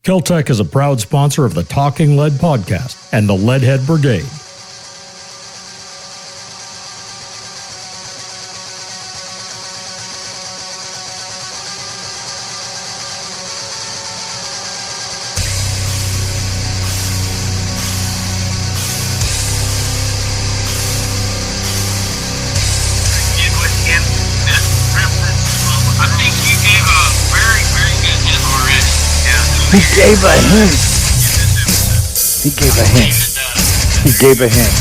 Keltec is a proud sponsor of the Talking Lead Podcast and the Leadhead Brigade. He gave a hint. He gave a hint. He gave a hint.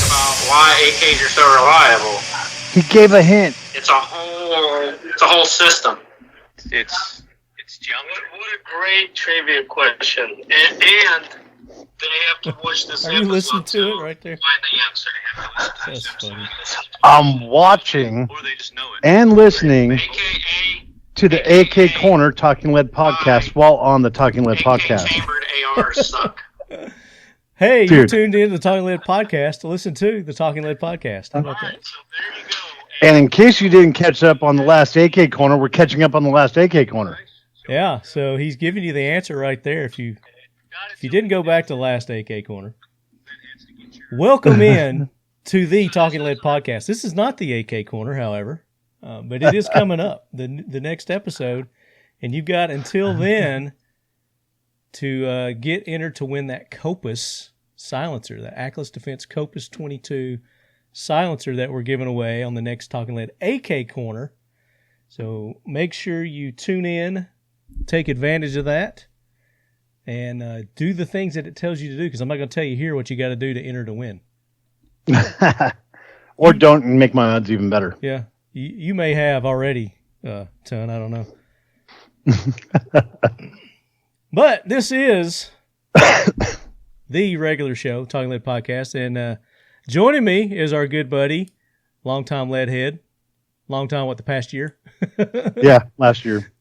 About why AKs are so reliable. He gave a hint. It's a whole system. It's junk. What a great trivia question. And they have to watch this Are you listening to it right there? Find the answer. They have to listen to That's this funny. episode. I'm watching Or they just know it. and listening AKA to the AK Corner Talking Lead Podcast while on the Talking Lead Podcast. chambered ARs suck. Hey, you Dude. tuned in to the Talking Lead Podcast to listen to the Talking Lead Podcast. How about that? Alright, so there you go. And in case you didn't catch up on the last AK Corner, we're catching up on the last AK Corner. Yeah, so he's giving you the answer right there if you didn't go back to the last AK Corner. Welcome in to the Talking Lead Podcast. This is not the AK Corner, however, but it is coming up, the next episode, and you've got until then to get entered to win that Copus silencer, the Atlas Defense Copus 22 silencer that we're giving away on the next Talking Lead AK Corner. So make sure you tune in, take advantage of that, and do the things that it tells you to do, because I'm not going to tell you here what you got to do to enter to win. Or don't and make my odds even better. Yeah, you may have already, Ton, I don't know. But this is the regular show, Talking Lead Podcast, and joining me is our good buddy, longtime lead head, the past year? Yeah, last year.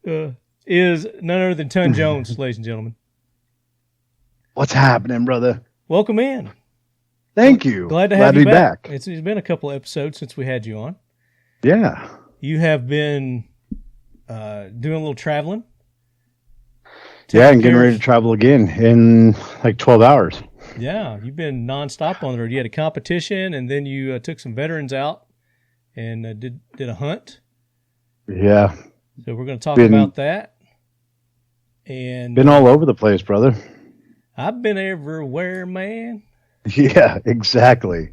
Is none other than Ton Jones, ladies and gentlemen. What's happening, brother? Welcome in. Thank you. Glad to have to you be back. It's been a couple episodes since we had you on. Yeah. You have been doing a little traveling. Yeah, and getting ready to travel again in like 12 hours. Yeah, you've been nonstop on the road. You had a competition, and then you took some veterans out and did a hunt. Yeah. So we're going to talk about that. And been all over the place, brother. I've been everywhere, man. Yeah, exactly.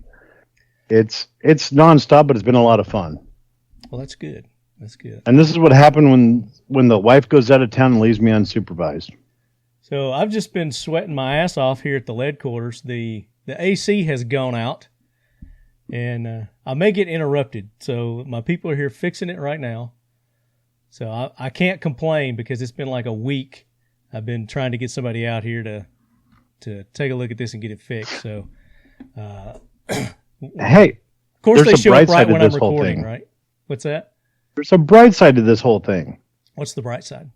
It's nonstop, but it's been a lot of fun. Well, that's good. That's good. And this is what happened when the wife goes out of town and leaves me unsupervised. So I've just been sweating my ass off here at the lead quarters. The AC has gone out, and I may get interrupted. So my people are here fixing it right now. So I can't complain because it's been like a week. I've been trying to get somebody out here to take a look at this and get it fixed. So, hey, of course they there's a show bright up right side to when I'm this whole recording, thing. right? What's that? There's a bright side to this whole thing. What's the bright side?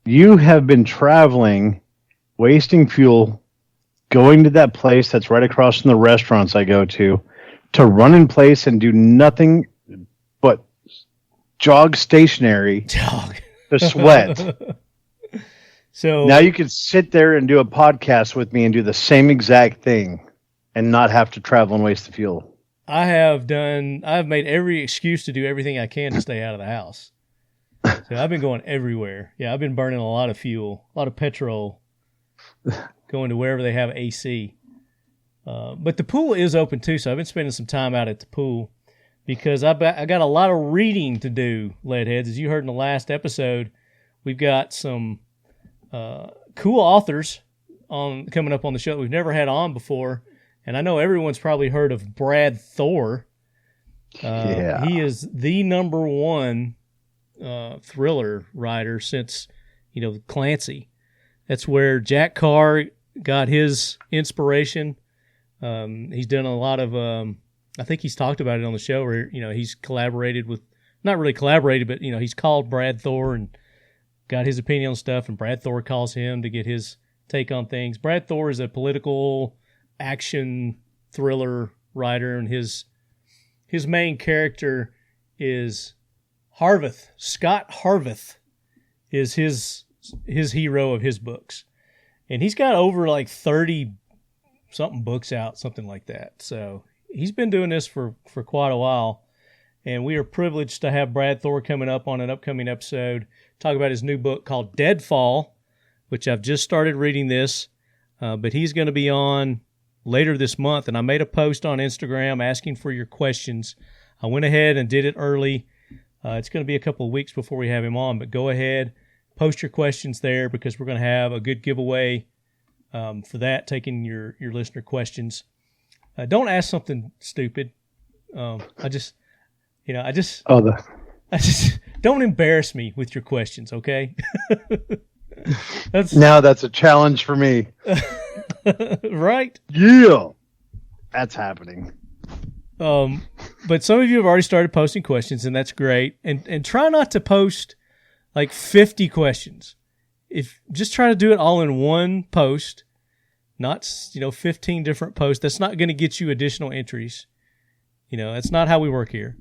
You have been traveling, wasting fuel, going to that place that's right across from the restaurants I go to run in place and do nothing but jog stationary to sweat. So now you can sit there and do a podcast with me and do the same exact thing and not have to travel and waste the fuel. I've made every excuse to do everything I can to stay out of the house. So I've been going everywhere. Yeah, I've been burning a lot of fuel, a lot of petrol, going to wherever they have AC. But the pool is open too, so I've been spending some time out at the pool because I got a lot of reading to do, Leadheads. As you heard in the last episode, we've got some cool authors coming up on the show that we've never had on before. And I know everyone's probably heard of Brad Thor. Yeah. He is the number one thriller writer since, Clancy. That's where Jack Carr got his inspiration. He's done a lot of, I think he's talked about it on the show where, he's collaborated with, not really collaborated, but, he's called Brad Thor and got his opinion on stuff, and Brad Thor calls him to get his take on things. Brad Thor is a political action thriller writer, and his main character is Scott Harveth, is his hero of his books. And he's got over like 30 something books out, something like that. So he's been doing this for quite a while. And we are privileged to have Brad Thor coming up on an upcoming episode, talk about his new book called Deadfall, which I've just started reading this. But he's going to be on later this month. And I made a post on Instagram asking for your questions. I went ahead and did it early. It's going to be a couple of weeks before we have him on, but go ahead, post your questions there because we're going to have a good giveaway for that, taking your listener questions. Don't ask something stupid. I just don't embarrass me with your questions, okay? That's a challenge for me. Right? Yeah. That's happening. But some of you have already started posting questions, and that's great. And try not to post like 50 questions. Just try to do it all in one post, not 15 different posts. That's not going to get you additional entries. That's not how we work here.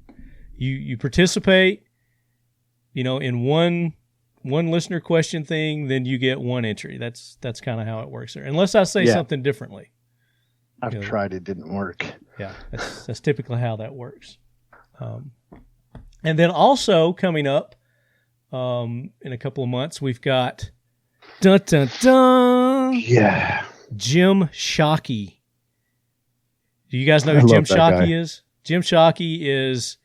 You participate, in one listener question thing, then you get one entry. That's kind of how it works there. Unless I say something differently. I've tried, it didn't work. Yeah, that's typically how that works. And then also coming up in a couple of months, we've got Jim Shockey. Do you guys know who Jim Shockey is? Jim Shockey is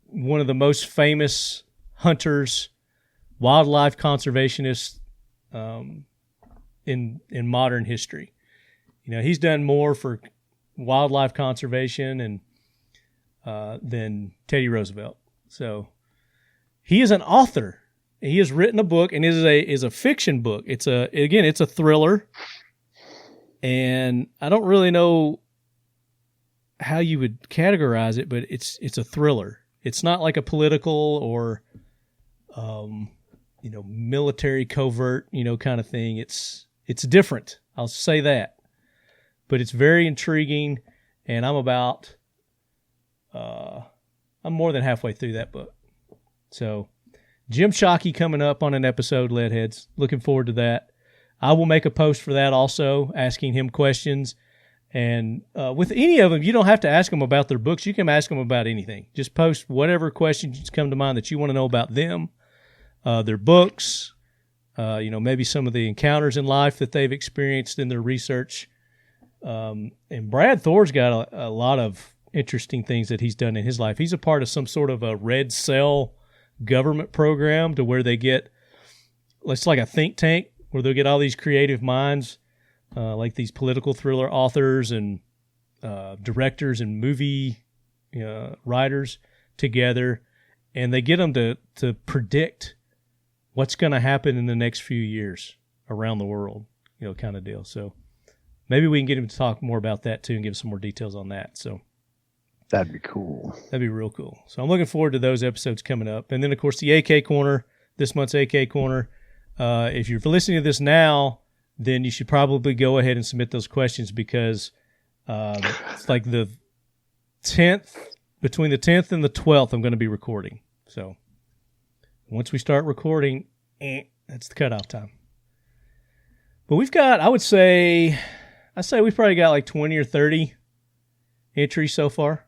one of the most famous hunters, wildlife conservationists in modern history. He's done more for wildlife conservation and than Teddy Roosevelt. So he is an author. He has written a book, and it is a fiction book. It's a thriller, and I don't really know how you would categorize it, but it's a thriller. It's not like a political or military covert kind of thing. It's different. I'll say that. But it's very intriguing, and I'm more than halfway through that book. So Jim Shockey coming up on an episode, Leadheads. Looking forward to that. I will make a post for that also, asking him questions. And with any of them, you don't have to ask them about their books. You can ask them about anything. Just post whatever questions come to mind that you want to know about them, their books, maybe some of the encounters in life that they've experienced in their research. And Brad Thor's got a lot of interesting things that he's done in his life. He's a part of some sort of a red cell government program to where they get, it's like a think tank where they'll get all these creative minds, like these political thriller authors and directors and movie writers together, and they get them to predict what's going to happen in the next few years around the world, kind of deal. So maybe we can get him to talk more about that too and give some more details on that. So that'd be cool. That'd be real cool. So I'm looking forward to those episodes coming up. And then, of course, the AK Corner, this month's AK Corner. If you're listening to this now, then you should probably go ahead and submit those questions because it's like the 10th, between the 10th and the 12th, I'm going to be recording. So once we start recording, that's the cutoff time. But we've got, I'd say we've probably got like 20 or 30 entries so far.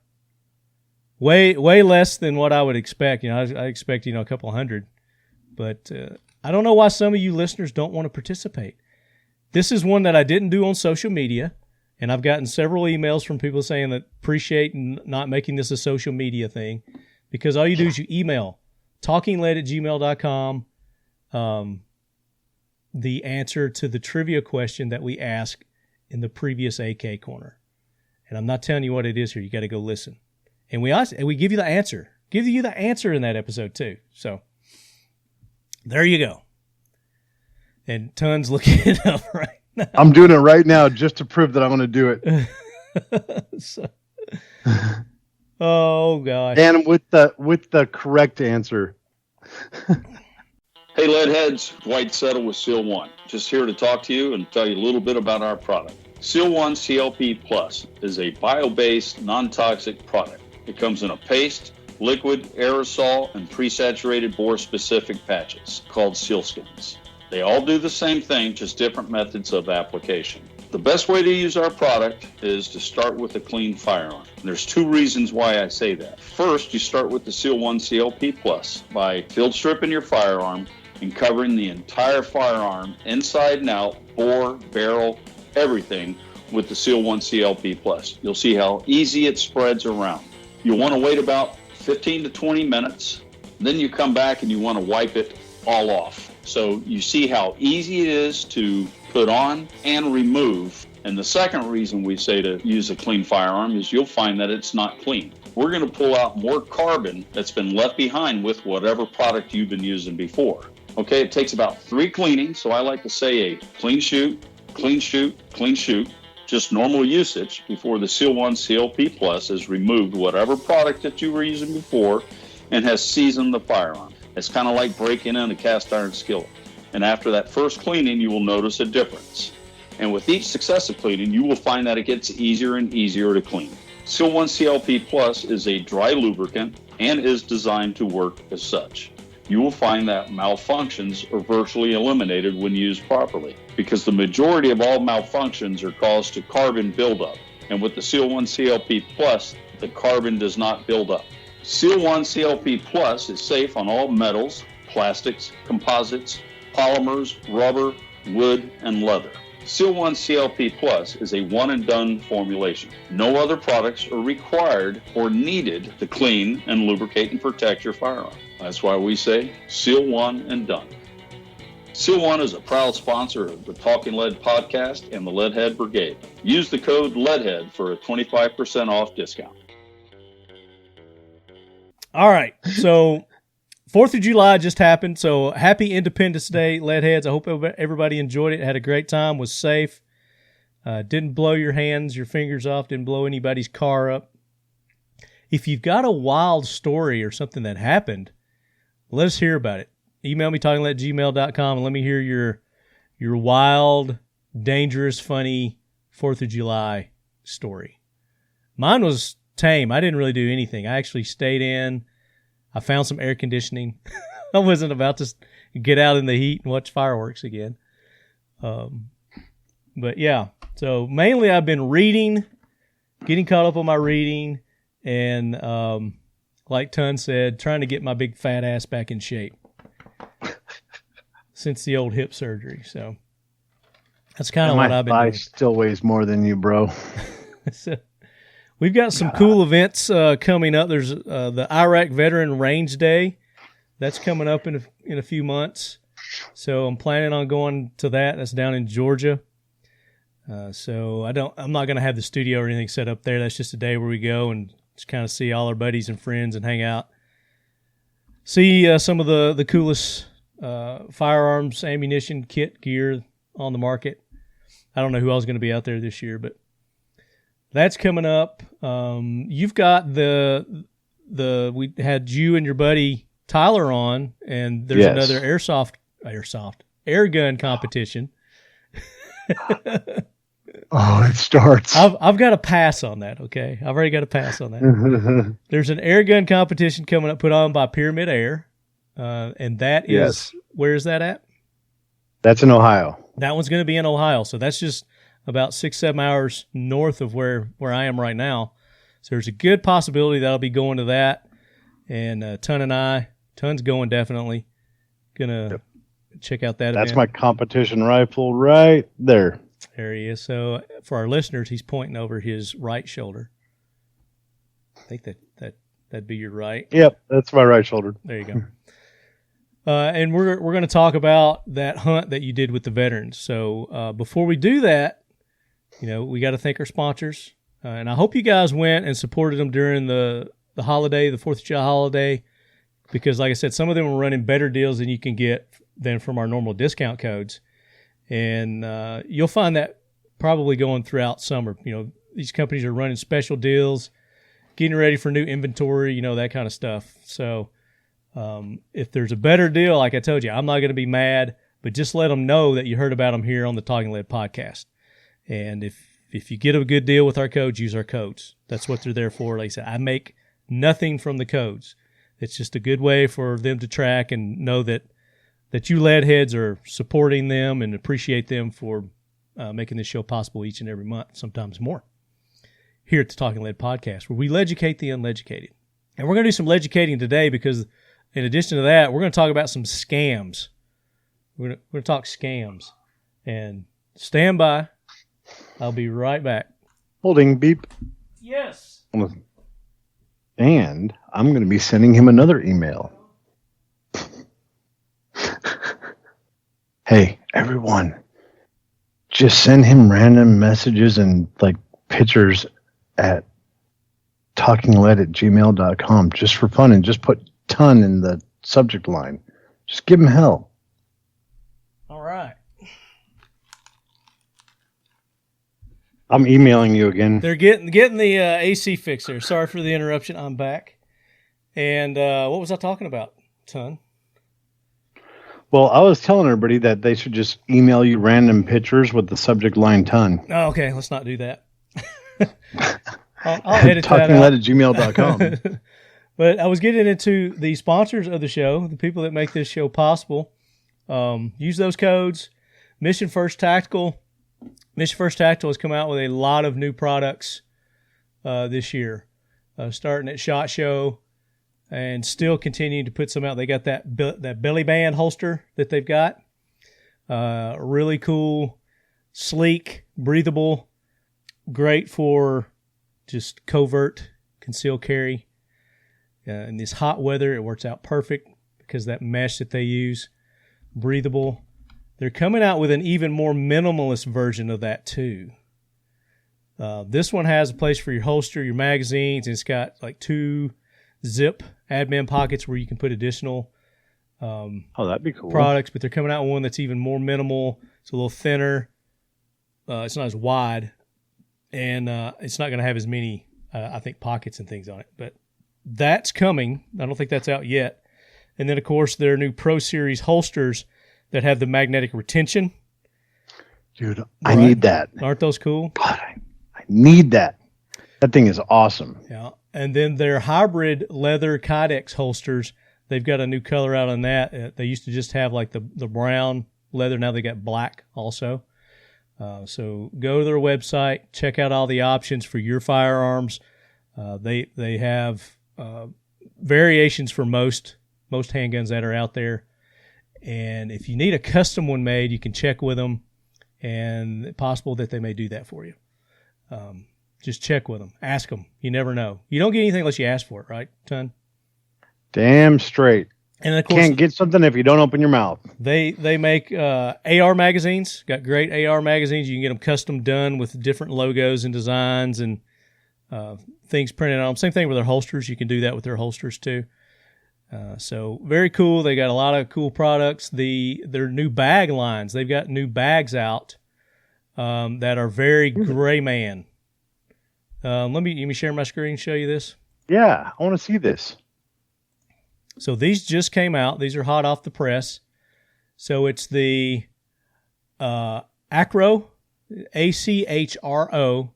Way less than what I would expect. I expect, a couple hundred. But I don't know why some of you listeners don't want to participate. This is one that I didn't do on social media, and I've gotten several emails from people saying that appreciate not making this a social media thing, because all you do is you email talkinglead@gmail.com the answer to the trivia question that we asked in the previous AK Corner. And I'm not telling you what it is here. You got to go listen. And we give you the answer. Give you the answer in that episode too. So there you go. And Ton's looking it up right now. I'm doing it right now just to prove that I'm going to do it. Oh gosh. And with the correct answer. Hey Leadheads, Dwight Settle with Seal One. Just here to talk to you and tell you a little bit about our product. Seal One CLP Plus is a bio-based, non-toxic product. It comes in a paste, liquid, aerosol, and pre-saturated bore-specific patches called sealskins. They all do the same thing, just different methods of application. The best way to use our product is to start with a clean firearm. There's two reasons why I say that. First, you start with the Seal 1 CLP Plus by field stripping your firearm and covering the entire firearm inside and out, bore, barrel, everything with the Seal 1 CLP Plus. You'll see how easy it spreads around. You'll want to wait about 15 to 20 minutes. Then you come back and you want to wipe it all off. So you see how easy it is to put on and remove. And the second reason we say to use a clean firearm is you'll find that it's not clean. We're going to pull out more carbon that's been left behind with whatever product you've been using before. Okay, it takes about 3 cleanings. So I like to say a clean shoot, clean shoot, clean shoot. Just normal usage before the Seal 1 CLP Plus has removed whatever product that you were using before and has seasoned the firearm. It's kind of like breaking in a cast iron skillet. And after that first cleaning, you will notice a difference. And with each successive cleaning, you will find that it gets easier and easier to clean. Seal 1 CLP Plus is a dry lubricant and is designed to work as such. You will find that malfunctions are virtually eliminated when used properly, because the majority of all malfunctions are caused to carbon buildup. And with the Seal 1 CLP Plus, the carbon does not build up. Seal 1 CLP Plus is safe on all metals, plastics, composites, polymers, rubber, wood, and leather. Seal 1 CLP Plus is a one-and-done formulation. No other products are required or needed to clean and lubricate and protect your firearm. That's why we say Seal 1 and done. Seal 1 is a proud sponsor of the Talking Lead podcast and the Leadhead Brigade. Use the code LEADHEAD for a 25% off discount. All right, so 4th of July just happened, so happy Independence Day, Leadheads. I hope everybody enjoyed it, had a great time, was safe, didn't blow your hands, your fingers off, didn't blow anybody's car up. If you've got a wild story or something that happened, let us hear about it. Email me, talkinglead@gmail.com, and let me hear your wild, dangerous, funny 4th of July story. Mine was tame. I didn't really do anything. I actually stayed in. I found some air conditioning. I wasn't about to get out in the heat and watch fireworks again. But yeah, so mainly I've been reading, getting caught up on my reading, and like Tun said, trying to get my big fat ass back in shape since the old hip surgery. So that's kind of what I've been doing. My thigh still weighs more than you, bro. So, we've got some cool events coming up. There's the Iraq Veteran Range Day. That's coming up in a few months. So I'm planning on going to that. That's down in Georgia. So I'm not going to have the studio or anything set up there. That's just a day where we go and just kind of see all our buddies and friends and hang out. See some of the coolest firearms, ammunition, kit, gear on the market. I don't know who else is going to be out there this year, but that's coming up. You've got we had you and your buddy Tyler on, and there's another air gun competition. Oh, it starts. I've got a pass on that. Okay, I've already got a pass on that. There's an air gun competition coming up, put on by Pyramid Air, and that is where is that at? That's in Ohio. That one's going to be in Ohio, so that's just about 6-7 hours north of where I am right now. So there's a good possibility that I'll be going to that. And Tun's going definitely. Gonna check out that That's event. my competition rifle right there. There he is. So for our listeners, he's pointing over his right shoulder. I think that'd be your right. Yep, that's my right shoulder. There you go. And we're going to talk about that hunt that you did with the veterans. So before we do that, we got to thank our sponsors. And I hope you guys went and supported them during the holiday, the 4th of July holiday, because like I said, some of them were running better deals than you can get than from our normal discount codes. And you'll find that probably going throughout summer. These companies are running special deals, getting ready for new inventory, that kind of stuff. So if there's a better deal, like I told you, I'm not going to be mad, but just let them know that you heard about them here on the Talking Lead podcast. And if you get a good deal with our codes, use our codes. That's what they're there for. Like I said, I make nothing from the codes. It's just a good way for them to track and know that you lead heads are supporting them and appreciate them for making this show possible each and every month, sometimes more, here at the Talking Lead Podcast, where we leducate the uneducated. And we're going to do some leducating today because in addition to that, we're going to talk about some scams. We're going to talk scams. And stand by. I'll be right back. Holding beep. Yes. And I'm going to be sending him another email. Hey, everyone. Just send him random messages and like pictures at talkingled@gmail.com just for fun, and just put ton in the subject line. Just give him hell. All right. I'm emailing you again. They're getting the AC fix there. Sorry for the interruption. I'm back. And what was I talking about, Ton? Well, I was telling everybody that they should just email you random pictures with the subject line ton. Oh, okay. Let's not do that. I'll edit that out. talkingled@gmail.com. But I was getting into the sponsors of the show, the people that make this show possible. Use those codes. Mission First Tactical. Mission First Tactical has come out with a lot of new products this year, starting at SHOT Show and still continuing to put some out. They got that belly band holster that they've got. Really cool, sleek, breathable, great for just covert, concealed carry. In this hot weather, it works out perfect because that mesh that they use, breathable. They're coming out with an even more minimalist version of that too. This one has a place for your holster, your magazines, and it's got like 2 zip admin pockets where you can put additional that'd be cool. products, but they're coming out with one that's even more minimal. It's a little thinner. It's not as wide, and it's not going to have as many, I think, pockets and things on it. But that's coming. I don't think that's out yet. And then, of course, their new Pro Series holsters that have the magnetic retention. Dude, I need that. Aren't those cool? God, I need that. That thing is awesome. Yeah. And then their hybrid leather Kydex holsters, they've got a new color out on that. They used to just have like the brown leather. Now they got black also. So go to their website, check out all the options for your firearms. They have variations for most handguns that are out there. And if you need a custom one made, you can check with them, and it's possible that they may do that for you. Just check with them. Ask them. You never know. You don't get anything unless you ask for it, right, Ton? Damn straight. And of course, can't get something if you don't open your mouth. They make AR magazines. Got great AR magazines. You can get them custom done with different logos and designs and things printed on them. Same thing with their holsters. You can do that with their holsters too. So very cool. They got a lot of cool products. Their new bag lines. They've got new bags out that are very gray man. Let me share my screen and show you this. Yeah, I want to see this. So these just came out. These are hot off the press. So it's the Acro, ACHRO,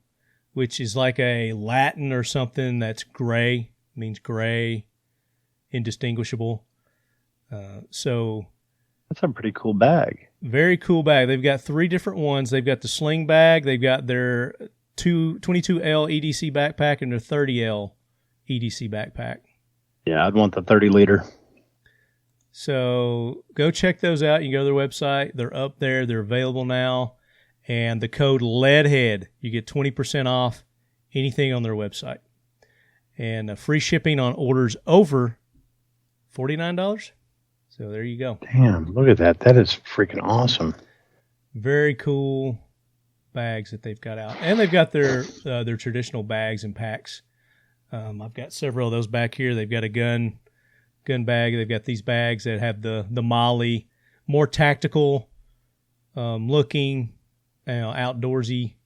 which is like a Latin or something that's gray, means gray, indistinguishable. So that's a pretty cool bag. Very cool bag. They've got 3 different ones. They've got the sling bag. They've got their 22L EDC backpack and their 30L EDC backpack. Yeah, I'd want the 30 liter. So go check those out. You can go to their website. They're up there. They're available now. And the code LEADHEAD, you get 20% off anything on their website. And free shipping on orders over $49. So there you go. Damn, look at that. That is freaking awesome. Very cool bags that they've got out. And they've got their traditional bags and packs. I've got several of those back here. They've got a gun bag. They've got these bags that have the Molly, more tactical looking, outdoorsy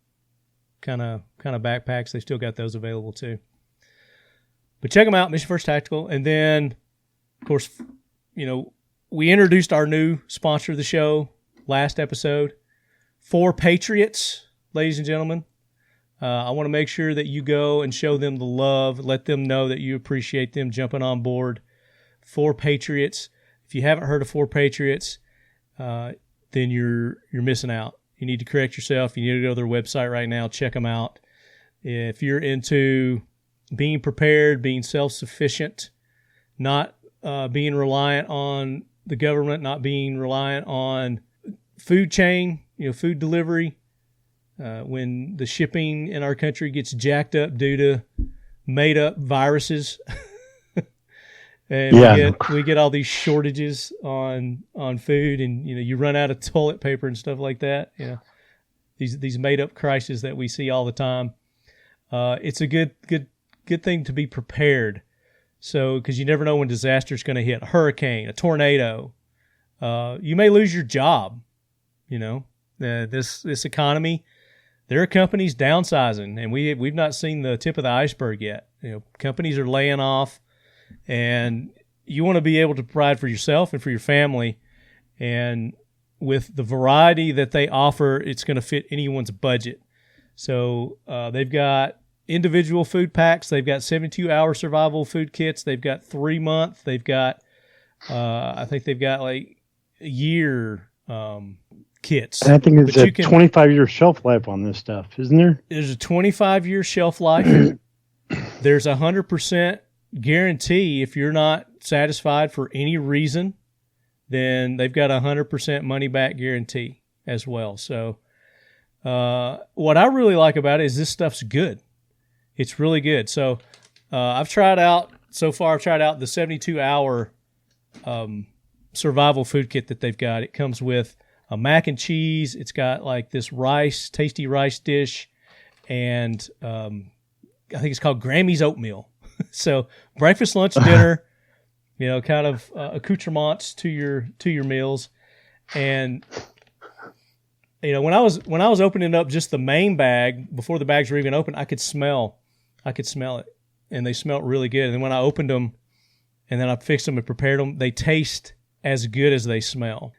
kind of backpacks. They still got those available too. But check them out, Mission First Tactical. And then, of course, we introduced our new sponsor of the show last episode, 4 Patriots, ladies and gentlemen. I want to make sure that you go and show them the love, let them know that you appreciate them jumping on board. 4 Patriots. If you haven't heard of 4 Patriots, then you're missing out. You need to correct yourself. You need to go to their website right now. Check them out. If you're into being prepared, being self-sufficient, not being reliant on the government, not being reliant on food chain, food delivery, when the shipping in our country gets jacked up due to made-up viruses, and we get all these shortages on food, and you run out of toilet paper and stuff like that. These made-up crises that we see all the time. It's a good thing to be prepared. So, because you never know when disaster is going to hit, a hurricane, a tornado. You may lose your job. This economy, there are companies downsizing, and we've not seen the tip of the iceberg yet. Companies are laying off, and you want to be able to provide for yourself and for your family. And with the variety that they offer, it's going to fit anyone's budget. So they've got individual food packs. They've got 72-hour survival food kits. They've got 3-month. They've got, I think they've got like a year kits. And I think there's a 25-year shelf life on this stuff, isn't there? There's a 25-year shelf life. There's 100% guarantee. If you're not satisfied for any reason, then they've got 100% money-back guarantee as well. So what I really like about it is this stuff's good. It's really good. So I've tried out the 72-hour survival food kit that they've got. It comes with a mac and cheese. It's got like this tasty rice dish, and I think it's called Grammy's oatmeal. So breakfast, lunch, dinner, kind of accoutrements to your meals. And when I was opening up just the main bag before the bags were even open, I could smell it, and they smelled really good. And then when I opened them, and then I fixed them and prepared them, they taste as good as they smell.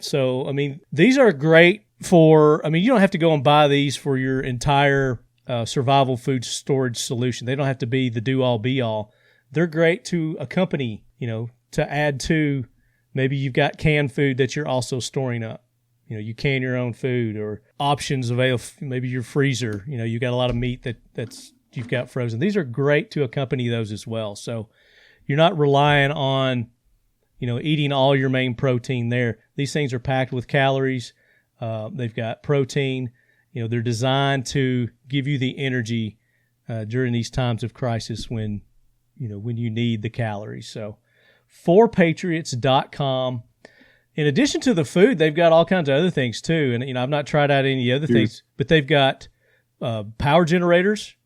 So these are great for. You don't have to go and buy these for your entire survival food storage solution. They don't have to be the do-all, be-all. They're great to accompany. To add to. Maybe you've got canned food that you're also storing up. You can your own food, or options available. Maybe your freezer. You got a lot of meat that's you've got frozen. These are great to accompany those as well. So you're not relying on, eating all your main protein there. These things are packed with calories. They've got protein. They're designed to give you the energy during these times of crisis when you need the calories. So 4patriots.com. In addition to the food, they've got all kinds of other things too. And I've not tried out any other things, but they've got power generators.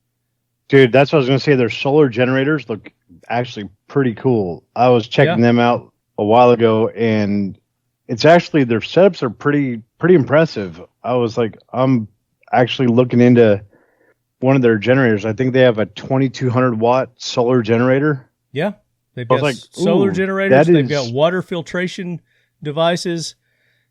Dude, that's what I was going to say. Their solar generators look actually pretty cool. I was checking them out a while ago, and it's actually, their setups are pretty impressive. I was like, I'm actually looking into one of their generators. I think they have a 2,200 watt solar generator. Yeah, they've got solar generators. They've got water filtration devices.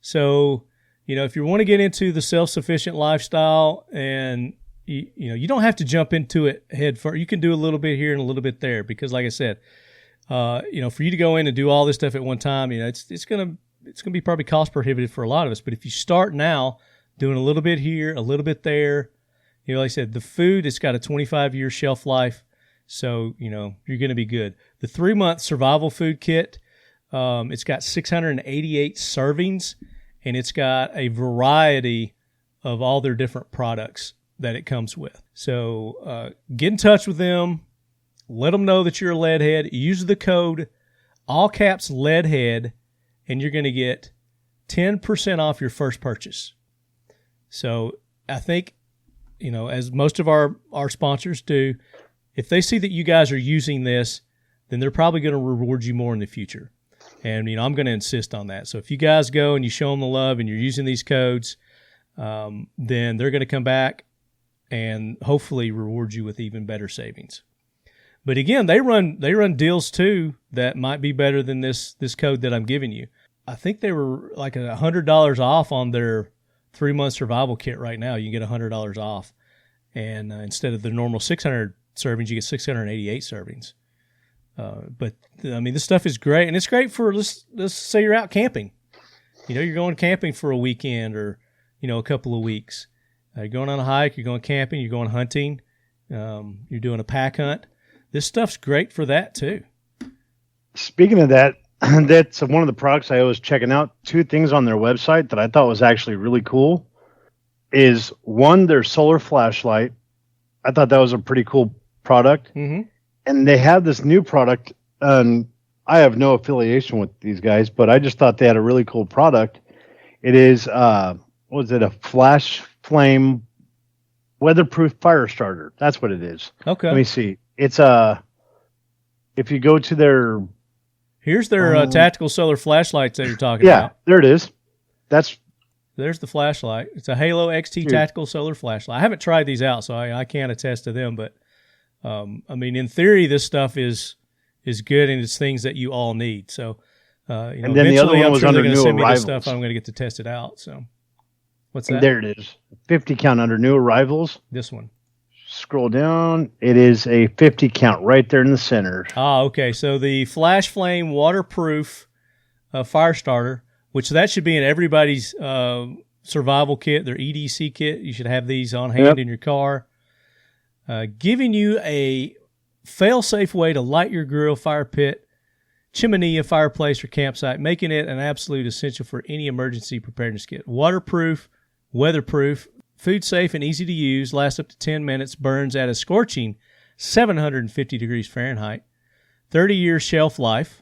So, if you want to get into the self-sufficient lifestyle, and you don't have to jump into it head first. You can do a little bit here and a little bit there, because like I said, for you to go in and do all this stuff at one time, it's going to be probably cost prohibitive for a lot of us. But if you start now doing a little bit here, a little bit there, like I said, the food, it's got a 25-year shelf life. So, you're going to be good. The 3-month survival food kit, it's got 688 servings, and it's got a variety of all their different products that it comes with. So get in touch with them. Let them know that you're a leadhead. Use the code, all caps leadhead, and you're going to get 10% off your first purchase. So I think, as most of our sponsors do, if they see that you guys are using this, then they're probably going to reward you more in the future. And, I'm going to insist on that. So if you guys go and you show them the love and you're using these codes, then they're going to come back and hopefully reward you with even better savings. But again, they run deals too that might be better than this code that I'm giving you. I think they were like $100 off on their 3-month survival kit right now. You can get $100 off. And instead of the normal 600 servings, you get 688 servings. But I mean, this stuff is great, and it's great for let's say you're out camping. You're going camping for a weekend or a couple of weeks. You're going on a hike, you're going camping, you're going hunting, you're doing a pack hunt. This stuff's great for that too. Speaking of that, that's one of the products I was checking out. Two things on their website that I thought was actually really cool is one, their solar flashlight. I thought that was a pretty cool product. Mm-hmm. And they have this new product. I have no affiliation with these guys, but I just thought they had a really cool product. It is, a flash flame weatherproof fire starter? That's what it is. Okay. Let me see. It's if you go to their... Here's their tactical solar flashlights that you're talking about. Yeah, there it is. There's the flashlight. It's a Halo XT tactical solar flashlight. I haven't tried these out, so I can't attest to them, but I mean, in theory, this stuff is good, and it's things that you all need. So, and then the other one was under new arrivals. Stuff I'm going to get to test it out. So, what's that? And there it is, 50 count under new arrivals. This one. Scroll down. It is a 50 count right there in the center. Ah, okay. So the Flash Flame waterproof fire starter, which that should be in everybody's survival kit, their EDC kit. You should have these on hand in your car. Giving you a fail-safe way to light your grill, fire pit, chimney, fireplace, or campsite, making it an absolute essential for any emergency preparedness kit. Waterproof, weatherproof, food safe and easy to use, lasts up to 10 minutes, burns at a scorching 750 degrees Fahrenheit, 30-year shelf life.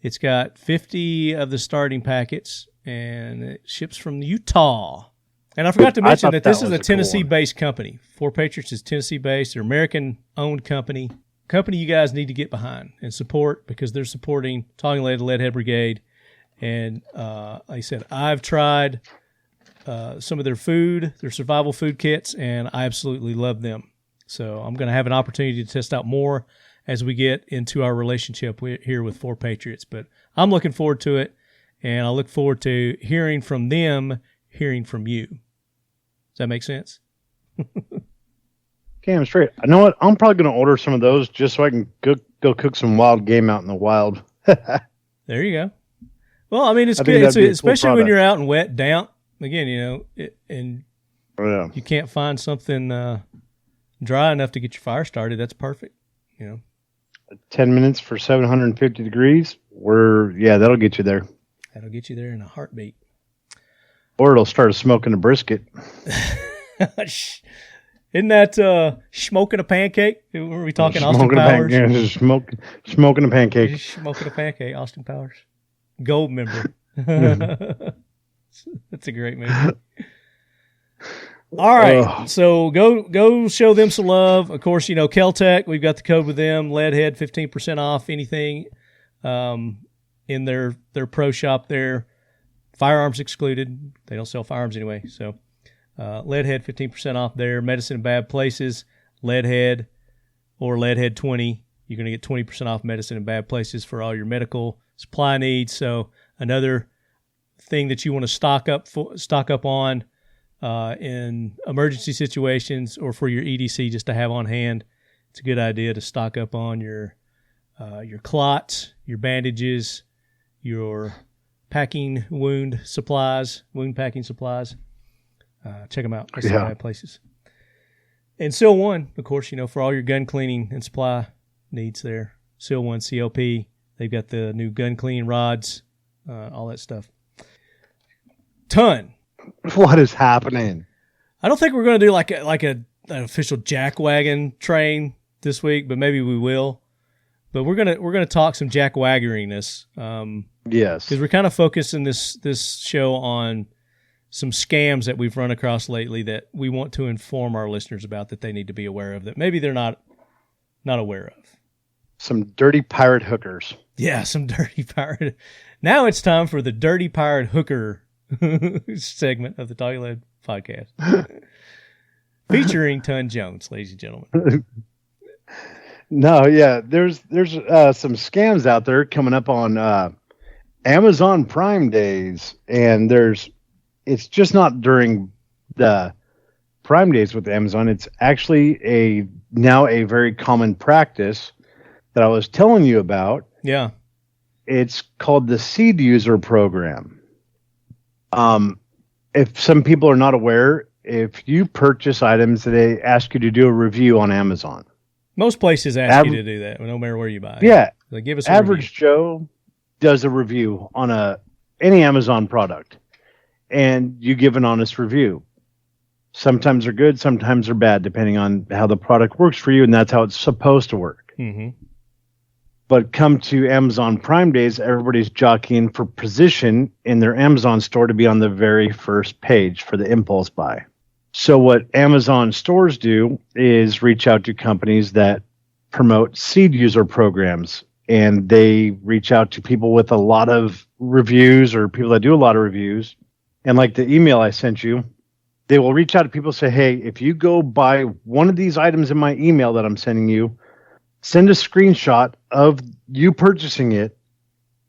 It's got 50 of the starting packets, and it ships from Utah. And I forgot to mention that this is a Tennessee-based company. Four Patriots is Tennessee-based. They're an American-owned company. Company you guys need to get behind and support because they're supporting Talking Lead, the Leadhead Brigade. And like I said, I've tried some of their food, their survival food kits, and I absolutely love them. So I'm going to have an opportunity to test out more as we get into our relationship here with Four Patriots. But I'm looking forward to it, and I look forward to hearing from them, hearing from you. Does that make sense? Okay, I'm straight. You know what? I'm probably going to order some of those just so I can go cook some wild game out in the wild. There you go. Well, I mean, it's good, especially when you're out and wet, damp. Again, you can't find something dry enough to get your fire started. That's perfect. 10 minutes for 750 degrees. That'll get you there. That'll get you there in a heartbeat. Or it'll start smoking a brisket. Isn't that smoking a pancake? Were we talking Austin Powers? Smoking a pancake. Smoking a pancake, Austin Powers. Gold member. That's a great movie. All right, so go show them some love. Of course, Kel-Tec, we've got the code with them, Leadhead, 15% off anything in their pro shop there. Firearms excluded. They don't sell firearms anyway. So Leadhead, 15% off there. Medicine in Bad Places, Leadhead or Leadhead 20. You're going to get 20% off Medicine in Bad Places for all your medical supply needs. So another thing that you want to stock up on in emergency situations or for your EDC just to have on hand. It's a good idea to stock up on your clots, your bandages, your packing wound packing supplies. Check them out. That's Bad Places. And Seal 1, of course, for all your gun cleaning and supply needs there. Seal 1 CLP. They've got the new gun cleaning rods, all that stuff. Ton. What is happening? I don't think we're going to do like an official jackwagon train this week, but maybe we will. But we're gonna talk some jackwaggeriness. Yes, because we're kind of focusing this show on some scams that we've run across lately that we want to inform our listeners about that they need to be aware of that maybe they're not aware of. Some dirty pirate hookers. Yeah, some dirty pirate. Now it's time for the Dirty Pirate Hooker segment of the Talking Lead podcast, featuring Ton Jones, ladies and gentlemen. No, yeah, there's some scams out there coming up on Amazon Prime days, and it's just not during the Prime Days with Amazon, it's actually now a very common practice that I was telling you about. Yeah. It's called the Seed User Program. If some people are not aware, if you purchase items, they ask you to do a review on Amazon. Most places ask you to do that, no matter where you buy. Yeah. They give us a Average review. Joe does a review on any Amazon product, and you give an honest review. Sometimes they're good, sometimes they're bad, depending on how the product works for you, and that's how it's supposed to work. Mm-hmm. But come to Amazon Prime Days, everybody's jockeying for position in their Amazon store to be on the very first page for the impulse buy. So what Amazon stores do is reach out to companies that promote seed user programs, and they reach out to people with a lot of reviews or people that do a lot of reviews. And like the email I sent you, they will reach out to people and say, hey, if you go buy one of these items in my email that I'm sending you, send a screenshot of you purchasing it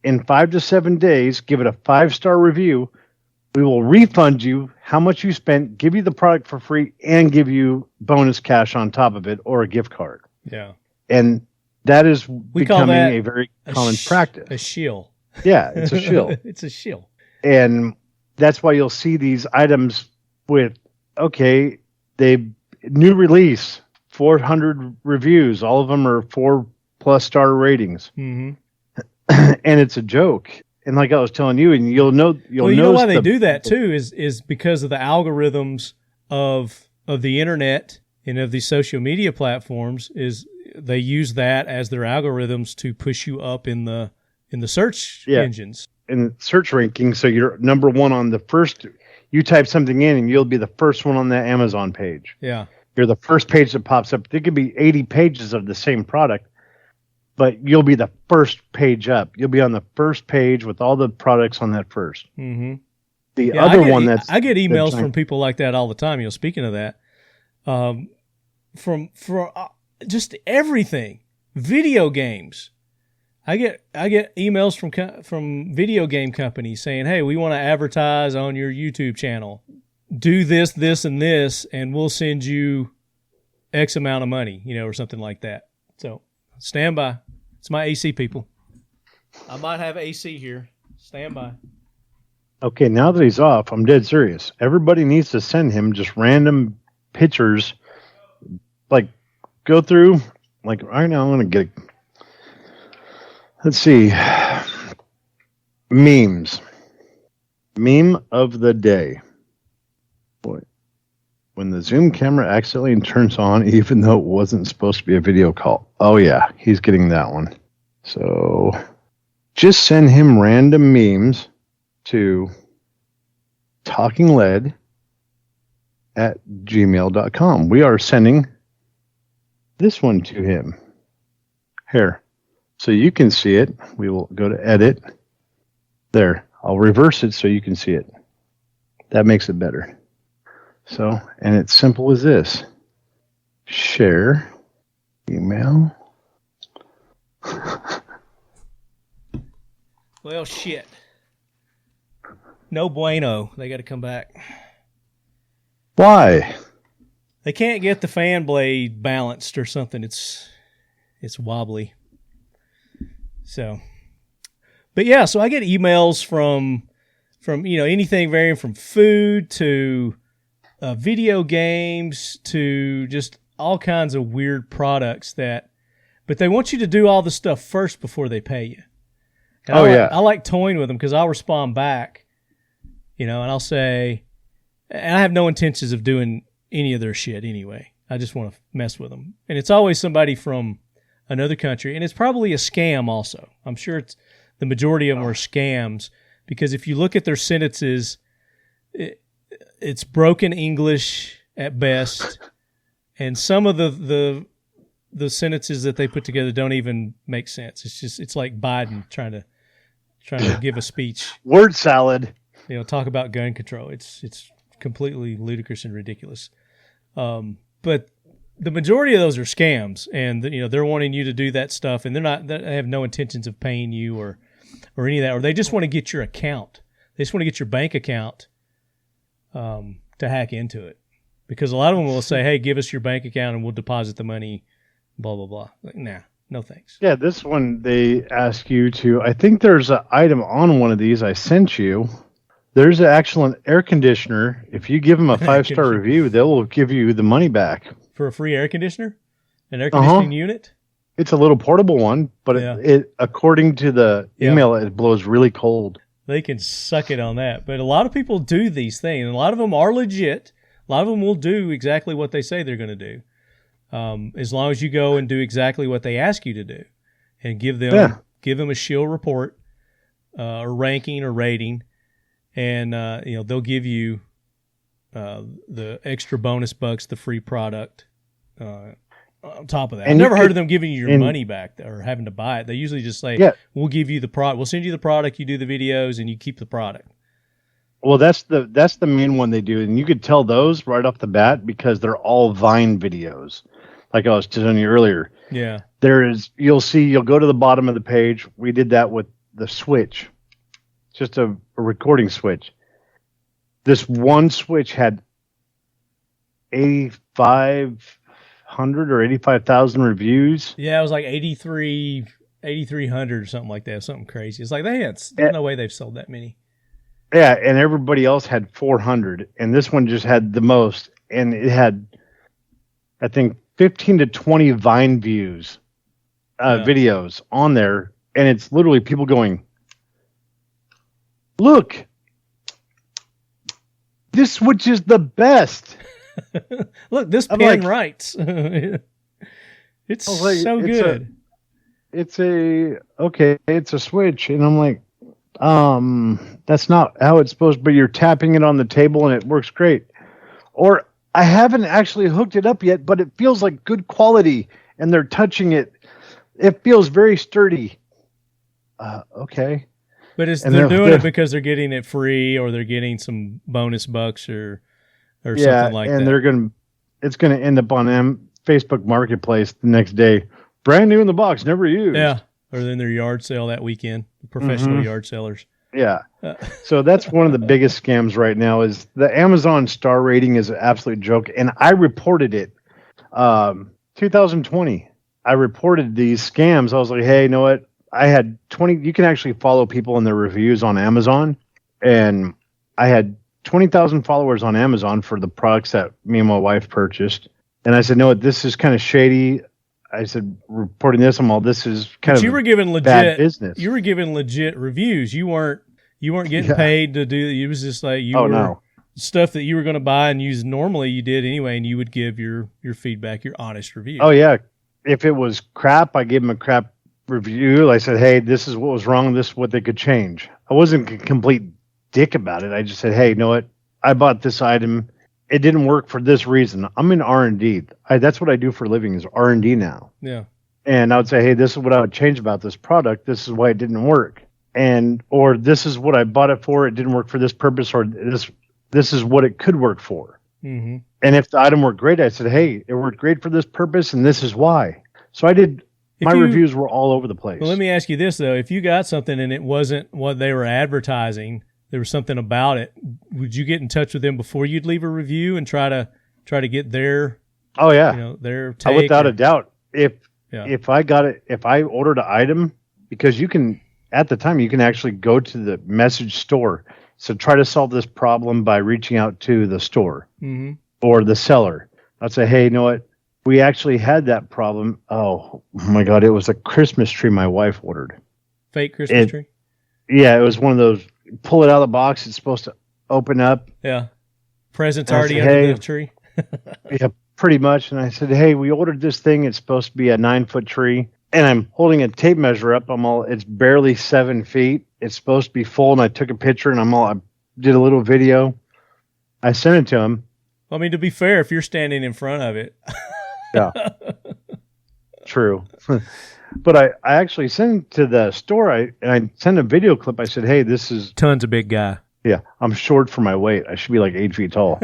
in 5 to 7 days, give it a 5-star review. We will refund you how much you spent, give you the product for free, and give you bonus cash on top of it or a gift card. Yeah. And that is becoming that a very common practice. A shill. Yeah, it's a shill. It's a shill. And that's why you'll see these items with, okay, new release, 400 reviews. All of them are 4+ star ratings. Mm-hmm. And it's a joke. And like I was telling you, and you'll know why they do that too is because of the algorithms of the internet and of these social media platforms. Is they use that as their algorithms to push you up in the search engines. In search rankings, so you're number one on the first. You type something in, and you'll be the first one on that Amazon page. Yeah, you're the first page that pops up. There could be 80 pages of the same product, but you'll be the first page up. You'll be on the first page with all the products on that first. Mm-hmm. The other one I get emails from people like that all the time. Speaking of that, from just everything, video games. I get emails from video game companies saying, "Hey, we want to advertise on your YouTube channel. Do this, this, and this, and we'll send you X amount of money, or something like that." So stand by. It's my AC people. I might have AC here. Stand by. Okay, now that he's off, I'm dead serious. Everybody needs to send him just random pictures. Like, go through. Like right now, I'm gonna get. Let's see. Memes. Meme of the day. Boy. When the Zoom camera accidentally turns on, even though it wasn't supposed to be a video call. Oh, yeah. He's getting that one. So just send him random memes to talkingled@gmail.com. We are sending this one to him. Here. So you can see it. We will go to edit. There. I'll reverse it so you can see it. That makes it better. So, and it's simple as this. Share. Email. Well, shit. No bueno. They got to come back. Why? They can't get the fan blade balanced or something. It's wobbly. So, but yeah, so I get emails from anything varying from food to video games to just all kinds of weird products but they want you to do all the stuff first before they pay you. And I like toying with them because I'll respond back, and I'll say, and I have no intentions of doing any of their shit anyway. I just want to mess with them. And it's always somebody from another country, and it's probably a scam also. I'm sure the majority of them are scams because if you look at their sentences, it's broken English at best, and some of the sentences that they put together don't even make sense. It's like Biden trying to give a speech. Word salad. Talk about gun control. It's completely ludicrous and ridiculous. But the majority of those are scams, and they're wanting you to do that stuff, and they have no intentions of paying you or any of that, or they just want to get your account. They just want to get your bank account to hack into it. Because a lot of them will say, hey, give us your bank account and we'll deposit the money, blah, blah, blah. Like, nah, no thanks. Yeah, this one, they ask you to, I think there's an item on one of these I sent you. There's an excellent air conditioner. If you give them a 5-star review, they will give you the money back. For a free air conditioner? An air conditioning unit? It's a little portable one, but it according to the email, it blows really cold. They can suck it on that. But a lot of people do these things. And a lot of them are legit. A lot of them will do exactly what they say they're going to do. As long as you go and do exactly what they ask you to do. And give them a shield report, or ranking or rating. And they'll give you the extra bonus bucks, the free product on top of that. I've never heard of them giving you your money back or having to buy it. They usually just say, we'll give you the product. We'll send you the product, you do the videos, and you keep the product. Well, that's the main one they do. And you could tell those right off the bat because they're all Vine videos, like I was telling you earlier. Yeah. You'll go to the bottom of the page. We did that with the switch. Just a recording switch. This one switch had 8,500 or 85,000 reviews. Yeah, it was like 8,300 or something like that. Something crazy. It's like there's no way they've sold that many. Yeah, and everybody else had 400, and this one just had the most. And it had, I think, 15 to 20 Vine views, videos on there. And it's literally people going, look, this switch is the best. Look, this pen writes. It's so good. It's a switch. And I'm like, that's not how it's supposed to be. You're tapping it on the table and it works great. Or I haven't actually hooked it up yet, but it feels like good quality and they're touching it. It feels very sturdy. Okay. But they're doing it because they're getting it free or they're getting some bonus bucks or something like that. And it's going to end up on Facebook Marketplace the next day. Brand new in the box, never used. Yeah. Or then their yard sale that weekend, professional yard sellers. Yeah. So that's one of the biggest scams right now is the Amazon star rating is an absolute joke. And I reported it 2020. I reported these scams. I was like, hey, you know what? I had 20. You can actually follow people in their reviews on Amazon. And I had 20,000 followers on Amazon for the products that me and my wife purchased. And I said, no, this is kind of shady. I said, reporting this, this is kind of you were giving legit bad business. You were giving legit reviews. You weren't getting paid to do. It was just like stuff that you were going to buy and use. Normally, you did anyway, and you would give your feedback, your honest review. Oh yeah, if it was crap, I gave them a crap review. I said, hey, this is what was wrong. This is what they could change. I wasn't a complete dick about it. I just said, hey, you know what? I bought this item. It didn't work for this reason. I'm in R&D. That's what I do for a living is R&D now. Yeah. And I would say, hey, this is what I would change about this product. This is why it didn't work. Or this is what I bought it for. It didn't work for this purpose. Or this is what it could work for. Mm-hmm. And if the item worked great, I said, hey, it worked great for this purpose. And this is why. So I did. My reviews were all over the place. Well, let me ask you this, though. If you got something and it wasn't what they were advertising, there was something about it, would you get in touch with them before you'd leave a review and try to get their their take? Without a doubt. If I got it, if I ordered an item, because you can at the time you can actually go to the message store. So try to solve this problem by reaching out to the store or the seller. I'd say, hey, you know what? We actually had that problem. Oh my God. It was a Christmas tree my wife ordered. Fake Christmas tree? Yeah. It was one of those, pull it out of the box. It's supposed to open up. Yeah. Presents already under the tree. Yeah, pretty much. And I said, hey, we ordered this thing. It's supposed to be a 9-foot tree. And I'm holding a tape measure up. It's barely 7 feet. It's supposed to be full. And I took a picture and I did a little video. I sent it to him. I mean, to be fair, if you're standing in front of it. Yeah. True. But I actually sent it to the store. I sent a video clip. I said, hey, this is. Tons of big guy. Yeah. I'm short for my weight. I should be like 8 feet tall.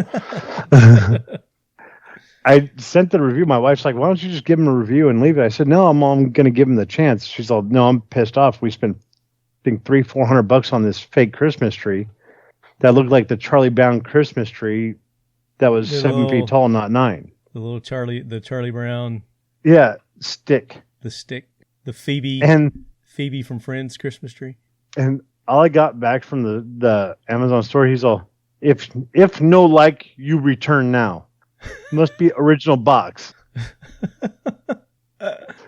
I sent the review. My wife's like, why don't you just give him a review and leave it? I said, no, I'm going to give him the chance. She's all, no, I'm pissed off. We spent, I think, $300-400 on this fake Christmas tree that looked like the Charlie Brown Christmas tree that was The 7 feet tall, not 9. The little Charlie Brown. Yeah, stick. The stick. The Phoebe from Friends Christmas tree. And all I got back from the Amazon store, he's all, if no like, you return now. Must be original box.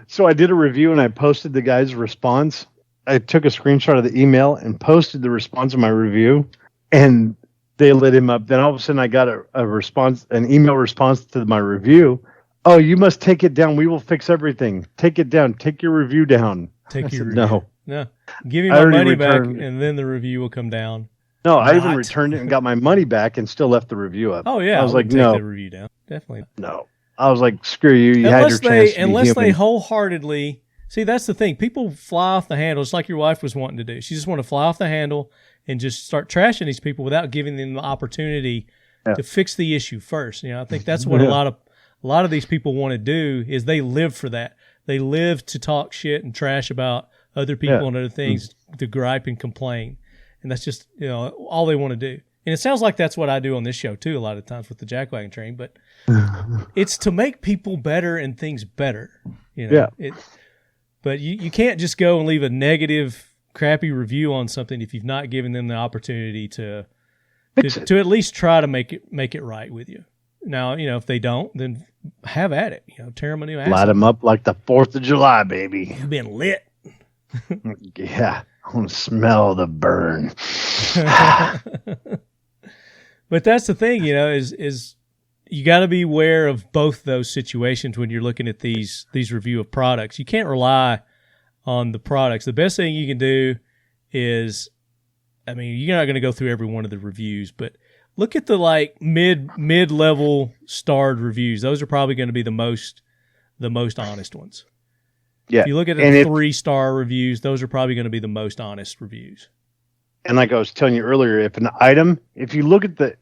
So I did a review and I posted the guy's response. I took a screenshot of the email and posted the response of my review, and they lit him up. Then all of a sudden I got an email response to my review. Oh, you must take it down. We will fix everything. Take it down. Take your review down. Take your review. No. Give me my money back, and then the review will come down. No, I even returned it and got my money back and still left the review up. Oh, yeah. I was like, take no. the review down. Definitely. No. I was like, screw you. You had your chance to Unless be they human. wholeheartedly... See, that's the thing. People fly off the handle, just like your wife was wanting to do. She just wanted to fly off the handle and just start trashing these people without giving them the opportunity to fix the issue first. I think that's what a lot of these people want to do is they live for that. They live to talk shit and trash about other people and other things, to gripe and complain. And that's just, all they want to do. And it sounds like that's what I do on this show too, a lot of times with the Jackwagon Train, but it's to make people better and things better. But you can't just go and leave a negative, crappy review on something if you've not given them the opportunity to at least try to make it right with you. Now, if they don't, then have at it. Tear them a new ass. Light them up like the 4th of July, baby. You've been lit. Yeah, I want to smell the burn. But that's the thing, is you got to be aware of both those situations when you're looking at these review of products. You can't rely on the products. The best thing you can do is, you're not going to go through every one of the reviews, but look at the mid-level starred reviews. Those are probably going to be the most honest ones. Yeah. If you look at the 3-star reviews, those are probably going to be the most honest reviews. And like I was telling you earlier, if you look at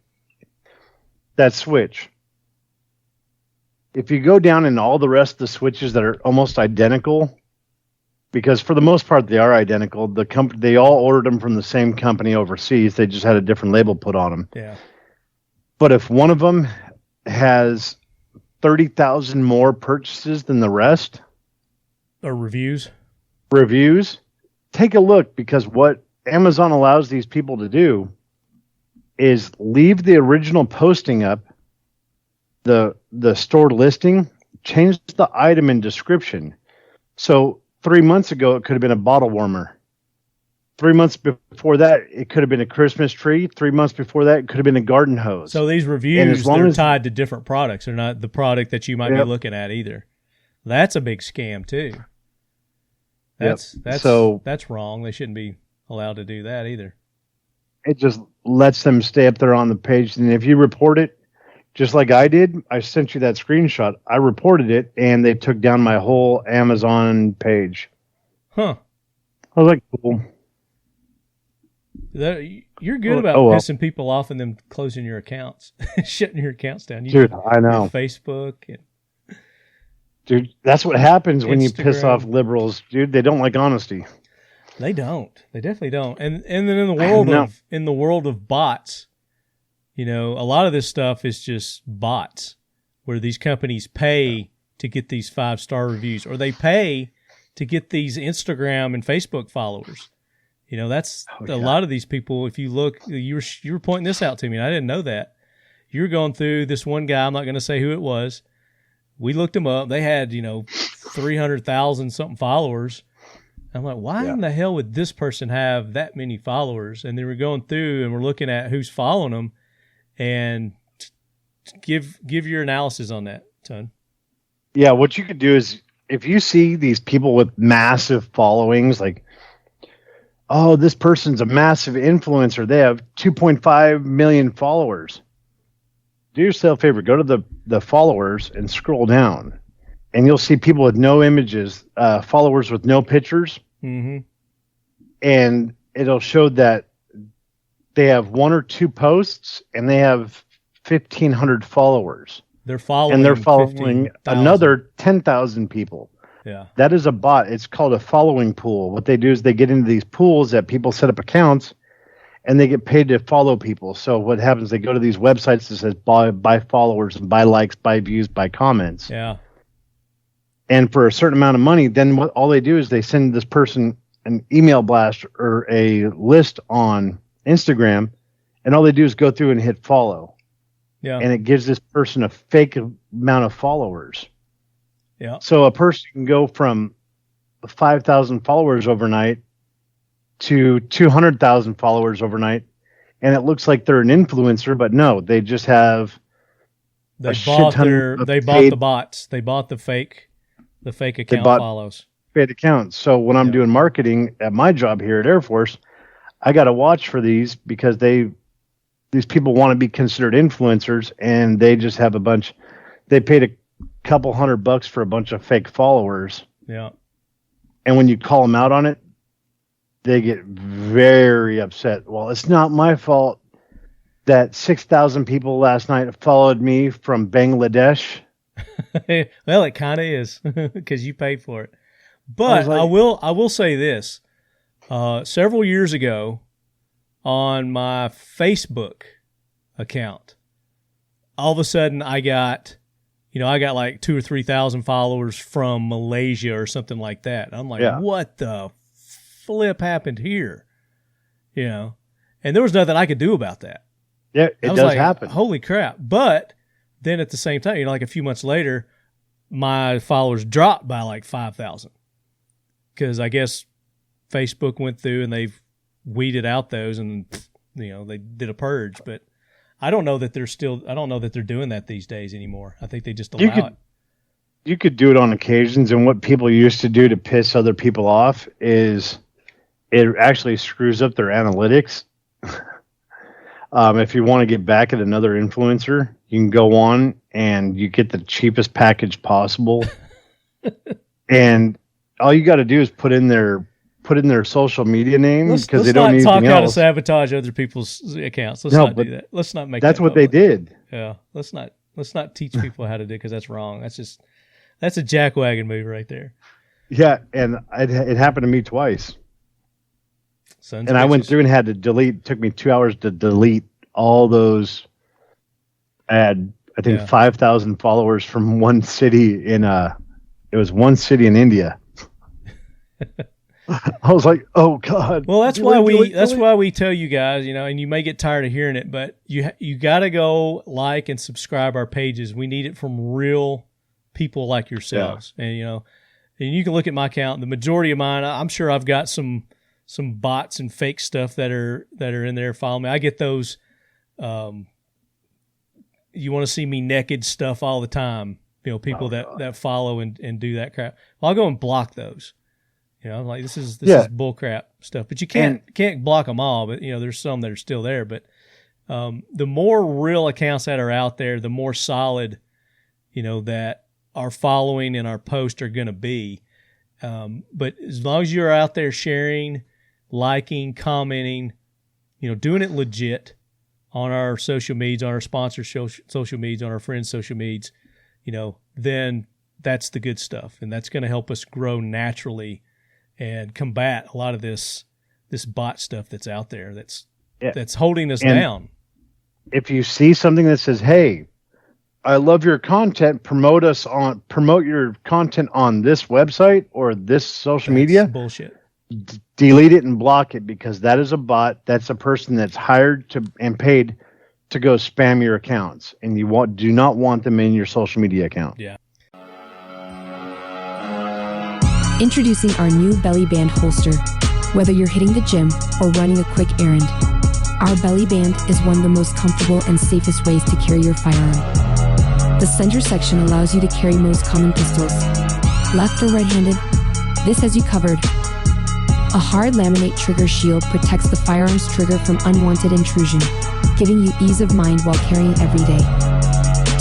that switch, if you go down in all the rest of the switches that are almost identical, because for the most part they are identical, they all ordered them from the same company overseas. They just had a different label put on them. Yeah. But if one of them has 30,000 more purchases than the rest, or reviews, take a look, because what Amazon allows these people to do is leave the original posting up, the stored listing, change the item and description. So 3 months ago, it could have been a bottle warmer. 3 months before that, it could have been a Christmas tree. 3 months before that, it could have been a garden hose. So these reviews, they're tied to different products. They're not the product that you might be looking at either. That's a big scam too. That's wrong. They shouldn't be allowed to do that either. It just lets them stay up there on the page. And if you report it, just like I did, I sent you that screenshot. I reported it, and they took down my whole Amazon page. Huh. I was like, cool. You're good about pissing people off and then closing your accounts, shutting your accounts down. Dude, I know. Facebook. Dude, that's what happens when you Instagram. piss off liberals, dude. They don't like honesty. They don't. They definitely don't. And then in the world of bots, a lot of this stuff is just bots, where these companies pay to get these 5-star reviews, or they pay to get these Instagram and Facebook followers. That's a lot of these people. If you look, you were pointing this out to me, and I didn't know that. You're going through this one guy. I'm not going to say who it was. We looked him up. They had 300,000 something followers. I'm like, why in the hell would this person have that many followers? And then we're going through and we're looking at who's following them, and give your analysis on that, Ton. Yeah, what you could do is, if you see these people with massive followings, like, oh, this person's a massive influencer, they have 2.5 million followers. Do yourself a favor, go to the followers and scroll down, and you'll see people with no images, followers with no pictures. Mm-hmm. And it'll show that they have 1 or 2 posts and they have 1,500 followers. They're following another 10,000 people. Yeah. That is a bot. It's called a following pool. What they do is they get into these pools that people set up accounts, and they get paid to follow people. So what happens? They go to these websites that says buy followers and buy likes, buy views, buy comments. Yeah. And for a certain amount of money, then all they do is they send this person an email blast or a list on Instagram, and all they do is go through and hit follow. Yeah. And it gives this person a fake amount of followers. Yeah. So a person can go from 5,000 followers overnight to 200,000 followers overnight, and it looks like they're an influencer, but no, they just have they bought the bots. They bought the fake account follows. Paid accounts. So when I'm doing marketing at my job here at Airforce, I got to watch for these because these people want to be considered influencers, and they just have they paid a couple $100 for a bunch of fake followers. Yeah. And when you call them out on it, they get very upset. Well, it's not my fault that 6,000 people last night followed me from Bangladesh. Well, it kind of is because you paid for it. But I will say this. Several years ago on my Facebook account, all of a sudden I got like 2,000 or 3,000 followers from Malaysia or something like that. I'm like, What the flip happened here? And there was nothing I could do about that. Yeah, it does happen. Holy crap. But then at the same time, like a few months later, my followers dropped by like 5,000 because I guess Facebook went through and they've weeded out those and, they did a purge. But I don't know that they're doing that these days anymore. I think they just allow it. You could do it on occasions, and what people used to do to piss other people off is it actually screws up their analytics. If you want to get back at another influencer, you can go on and you get the cheapest package possible. And all you got to do is put in their social media name because they don't need anything else. Let's not talk how to sabotage other people's accounts. Let's not do that. Let's not make that's that what public. They did. Yeah. Let's not teach people how to do it because that's wrong. That's a jackwagon move right there. Yeah, and it happened to me twice. I went through and had to delete. It took me 2 hours to delete all those. I had, I think, 5,000 followers from one city it was one city in India. I was like, oh God. Well, that's why we tell you guys, and you may get tired of hearing it, but you got to go like and subscribe our pages. We need it from real people like yourselves. Yeah. And and you can look at my account. The majority of mine, I'm sure I've got some bots and fake stuff that are in there. Follow me. I get those. You want to see me naked stuff all the time. People that follow and do that crap. Well, I'll go and block those. Like this is bull crap stuff. But you can't block them all. But there's some that are still there. But the more real accounts that are out there, the more solid, that our following and our posts are going to be. But as long as you're out there sharing, liking, commenting, doing it legit on our social medias, on our sponsors' social medias, on our friends' social medias, then that's the good stuff. And that's going to help us grow naturally and combat a lot of this bot stuff that's out there that's holding us down. If you see something that says, hey, I love your content, promote your content on this website or this social media. Bullshit. Delete it and block it because that is a bot. That's a person that's hired and paid to go spam your accounts, and you do not want them in your social media account. Yeah. Introducing our new belly band holster. Whether you're hitting the gym or running a quick errand, our belly band is one of the most comfortable and safest ways to carry your firearm. The center section allows you to carry most common pistols. Left or right-handed, this has you covered. A hard laminate trigger shield protects the firearm's trigger from unwanted intrusion, giving you ease of mind while carrying every day.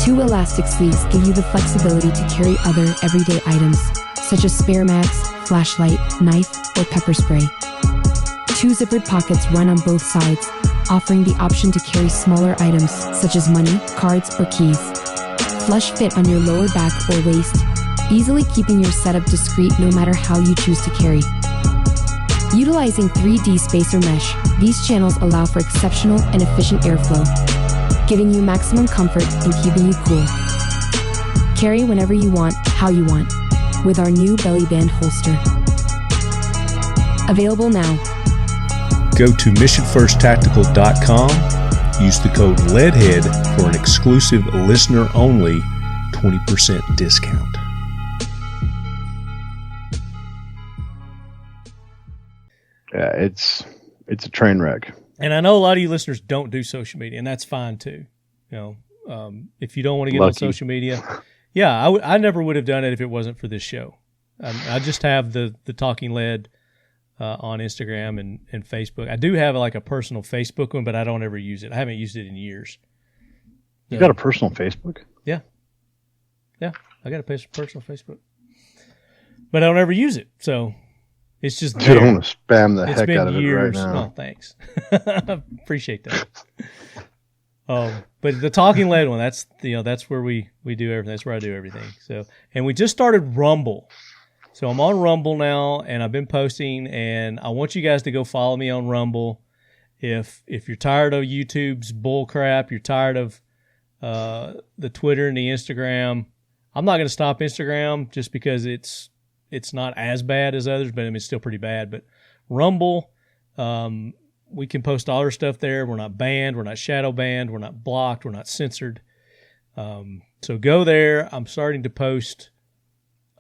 2 elastic sleeves give you the flexibility to carry other everyday items, such as spare mags, flashlight, knife, or pepper spray. 2 zippered pockets run on both sides, offering the option to carry smaller items, such as money, cards, or keys. Flush fit on your lower back or waist, easily keeping your setup discreet no matter how you choose to carry. Utilizing 3D spacer mesh, these channels allow for exceptional and efficient airflow, giving you maximum comfort and keeping you cool. Carry whenever you want, how you want, with our new belly band holster. Available now. Go to missionfirsttactical.com. Use the code LEADHEAD for an exclusive listener-only 20% discount. Yeah, it's a train wreck. And I know a lot of you listeners don't do social media, and that's fine too. You know, if you don't want to get on social media, yeah, I never would have done it if it wasn't for this show. I just have the Talking Lead on Instagram and Facebook. I do have like a personal Facebook one, but I don't ever use it. I haven't used it in years. You got a personal Facebook? Yeah, I got a personal Facebook, but I don't ever use it. So it's just Dude, I want to spam the heck out of years. it right now. Oh, thanks. Appreciate that. But the Talking Lead one, that's where we do everything. That's where I do everything. So, and we just started Rumble. So I'm on Rumble now, and I've been posting, and I want you guys to go follow me on Rumble. If you're tired of YouTube's bull crap, you're tired of the Twitter and the Instagram, I'm not going to stop Instagram just because it's not as bad as others, but I mean, it's still pretty bad. But Rumble, we can post all our stuff there. We're not banned. We're not shadow banned. We're not blocked. We're not censored. So go there. I'm starting to post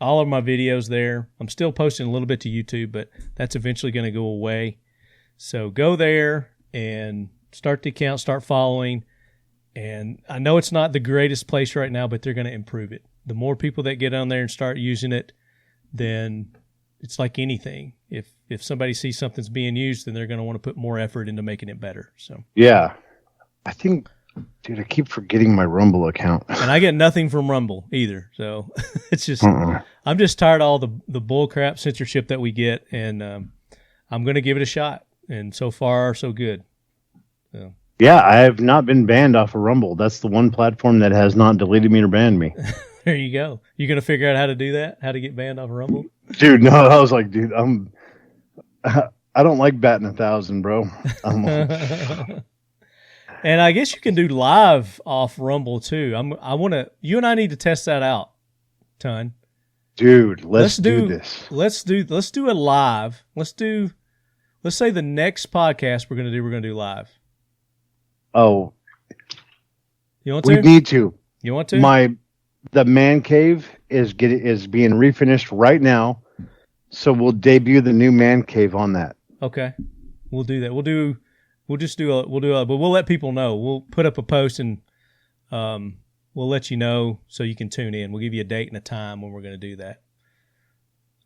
all of my videos there. I'm still posting a little bit to YouTube, but that's eventually going to go away. So go there and start the account, start following. And I know it's not the greatest place right now, but they're going to improve it. The more people that get on there and start using it, then it's like anything. If somebody sees something's being used, then they're going to want to put more effort into making it better. So yeah, I think, dude, I keep forgetting my Rumble account, and I get nothing from Rumble either. So it's just I'm just tired of all the bull crap censorship that we get, and I'm going to give it a shot. And so far, so good. So. Yeah, I have not been banned off of Rumble. That's the one platform that has not deleted me or banned me. There you go. You going to figure out how to do that? How to get banned off of Rumble? Dude, no, I was like, dude, I don't like batting 1,000, bro. And I guess you can do live off Rumble too. You and I need to test that out, Ton. Dude, let's do this. Let's do a live. Let's say the next podcast we're going to do live. Oh. You want to? We need to. You want to? The man cave is being refinished right now, so we'll debut the new man cave on that. Okay, we'll do that. We'll do, but we'll let people know. We'll put up a post and we'll let you know so you can tune in. We'll give you a date and a time when we're going to do that.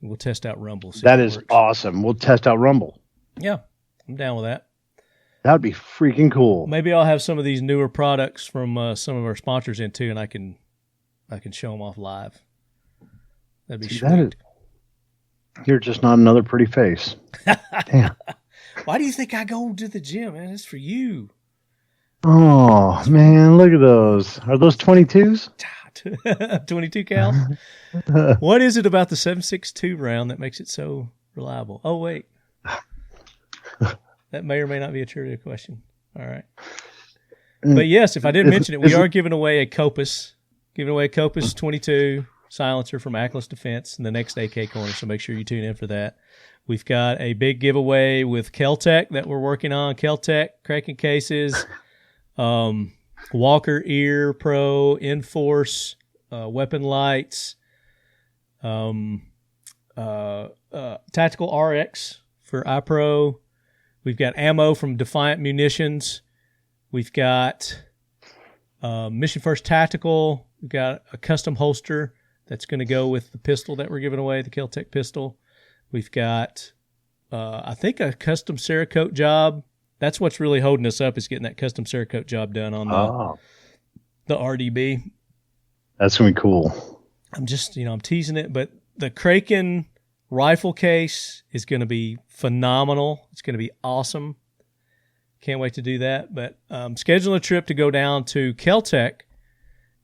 We'll test out Rumble. That is awesome. We'll test out Rumble. Yeah, I'm down with that. That'd be freaking cool. Maybe I'll have some of these newer products from some of our sponsors in too, and I can show them off live. That'd be sweet. You're just not another pretty face. Damn. Why do you think I go to the gym, man? It's for you. Oh, man, look at those. Are those 22s? 22 cal? What is it about the 7.62 round that makes it so reliable? Oh, wait. That may or may not be a trivia question. All right. But yes, if I didn't mention it, we are giving away a Copus 22 silencer from Atlas Defense in the next AK Corner, so make sure you tune in for that. We've got a big giveaway with Kel-Tec that we're working on. Kel-Tec, cranking cases, Walker Ear Pro, Enforce, weapon lights, Tactical RX for iPro. We've got ammo from Defiant Munitions. We've got Mission First Tactical. We've got a custom holster that's going to go with the pistol that we're giving away, the Kel-Tec pistol. We've got, I think, a custom Cerakote job. That's what's really holding us up, is getting that custom Cerakote job done on the RDB. That's going to be cool. I'm just, I'm teasing it, but the Kraken rifle case is going to be phenomenal. It's going to be awesome. Can't wait to do that. But scheduling a trip to go down to Kel-Tec,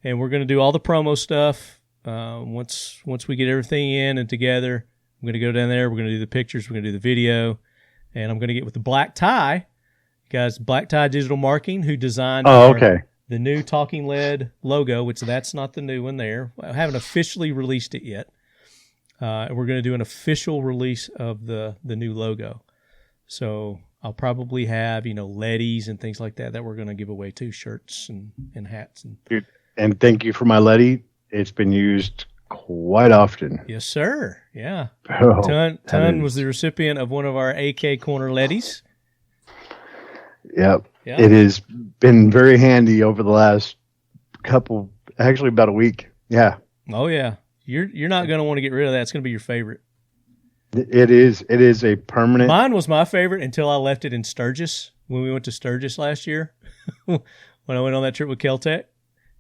and we're going to do all the promo stuff. Once we get everything in and together, I'm going to go down there. We're going to do the pictures. We're going to do the video. And I'm going to get with the Black Tie, guys, Black Tie Digital Marketing, who designed the new Talking Lead logo, which that's not the new one there. I haven't officially released it yet. We're going to do an official release of the new logo. So I'll probably have, leadies and things like that we're going to give away too, shirts and hats. And thank you for my leady. It's been used quite often. Yes, sir. Yeah. Oh, Ton was the recipient of one of our AK Corner leadies. Yep. Yeah. It has been very handy over the last about a week. Yeah. Oh, yeah. You're not going to want to get rid of that. It's going to be your favorite. It is a permanent. Mine was my favorite until I left it in Sturgis when we went to Sturgis last year when I went on that trip with Kel-Tec.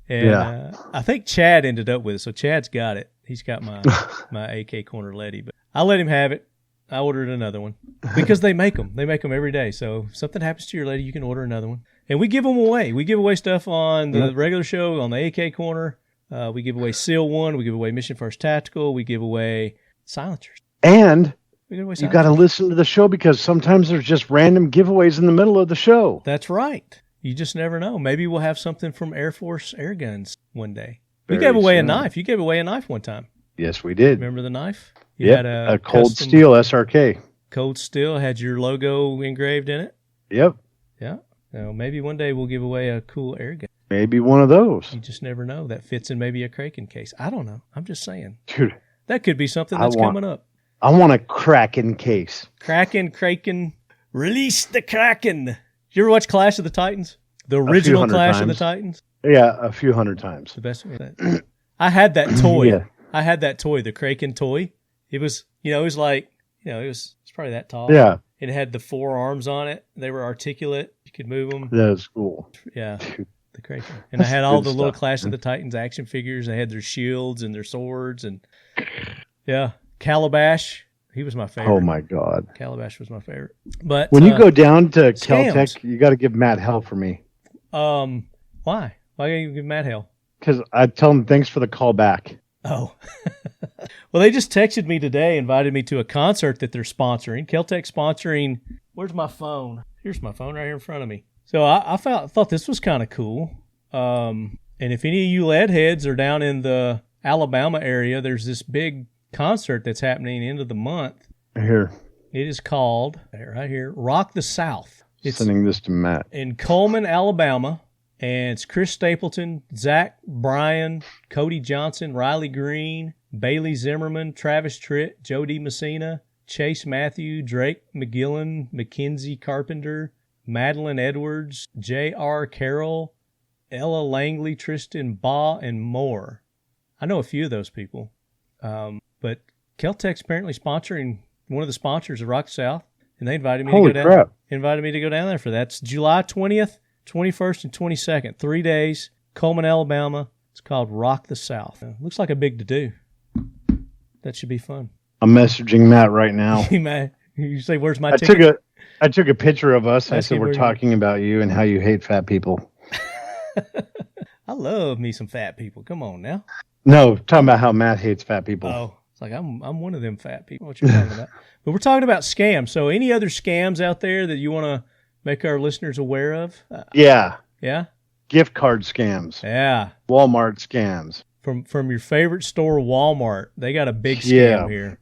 And I think Chad ended up with it. So Chad's got it. He's got my AK Corner leady. But I'll let him have it. I ordered another one because they make them. They make them every day. So if something happens to your lady, you can order another one. And we give them away. We give away stuff on the regular show, on the AK Corner. We give away Seal 1. We give away Mission First Tactical. We give away silencers. And you got to listen to the show because sometimes there's just random giveaways in the middle of the show. That's right. You just never know. Maybe we'll have something from Airforce Airguns one day. We gave away a knife. You gave away a knife one time. Yes, we did. Remember the knife? You had a Cold Steel SRK. Cold Steel had your logo engraved in it. Yep. Yeah. Now, maybe one day we'll give away a cool airgun. Maybe one of those. You just never know. That fits in maybe a Kraken case. I don't know. I'm just saying. Dude. That could be something that's coming up. I want a Kraken case. Kraken. Release the Kraken. Did you ever watch Clash of the Titans? The original Clash of the Titans? Yeah, a few hundred times. The best way. I had that toy. Yeah. I had that toy, the Kraken toy. It was, it was like, it was probably that tall. Yeah. It had the 4 arms on it. They were articulate. You could move them. That was cool. Yeah. The Kraken. And I had all the little Clash of the Titans action figures. They had their shields and their swords. And yeah. Calabash. He was my favorite. Oh, my God. Calabash was my favorite. But when you go down to Kel-Tec, you got to give Matt hell for me. Why? Why gotta you give Matt hell? Because I tell him thanks for the call back. Oh. Well, they just texted me today, invited me to a concert that they're sponsoring. Kel-Tec sponsoring. Where's my phone? Here's my phone right here in front of me. So I thought this was kind of cool. And if any of you lead heads are down in the Alabama area, there's this big concert that's happening end of the month. Here. It is called, right here, Rock the South. It's sending this to Matt. In Coleman, Alabama. And it's Chris Stapleton, Zach Bryan, Cody Johnson, Riley Green, Bailey Zimmerman, Travis Tritt, Jody Messina, Chase Matthew, Drake McGillen, Mackenzie Carpenter, Madeline Edwards, J.R. Carroll, Ella Langley, Tristan Baugh, and more. I know a few of those people. But Kel-Tec's apparently sponsoring one of the sponsors of Rock South, and they invited me to go down. Crap. Invited me to go down there for that. It's July 20th, 21st, and 22nd. 3 days, Coleman, Alabama. It's called Rock the South. Looks like a big to-do. That should be fun. I'm messaging Matt right now. You say, where's my ticket? I took a picture of us. I said, we're talking about you and how you hate fat people. I love me some fat people. Come on now. No, talking about how Matt hates fat people. Oh, it's like I'm one of them fat people. What you talking about? But we're talking about scams. So any other scams out there that you want to make our listeners aware of? Yeah. Yeah? Gift card scams. Yeah. Wal-Mart scams. From your favorite store, Wal-Mart. They got a big scam here.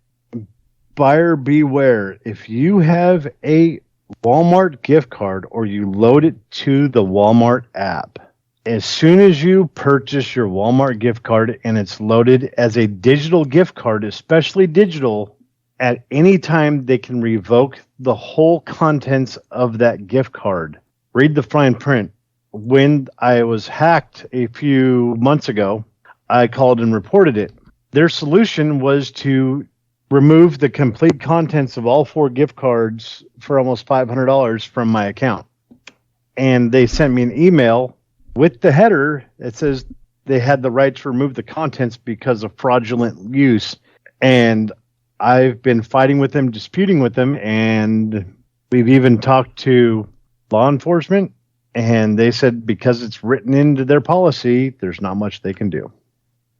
Buyer beware. If you have a Walmart gift card or you load it to the Walmart app, as soon as you purchase your Walmart gift card and it's loaded as a digital gift card, especially digital, at any time they can revoke the whole contents of that gift card. Read the fine print. When I was hacked a few months ago, I called and reported it. Their solution was to remove the complete contents of all 4 gift cards for almost $500 from my account. And they sent me an email with the header that says they had the right to remove the contents because of fraudulent use. And I've been fighting with them, disputing with them, and we've even talked to law enforcement, and they said because it's written into their policy, there's not much they can do.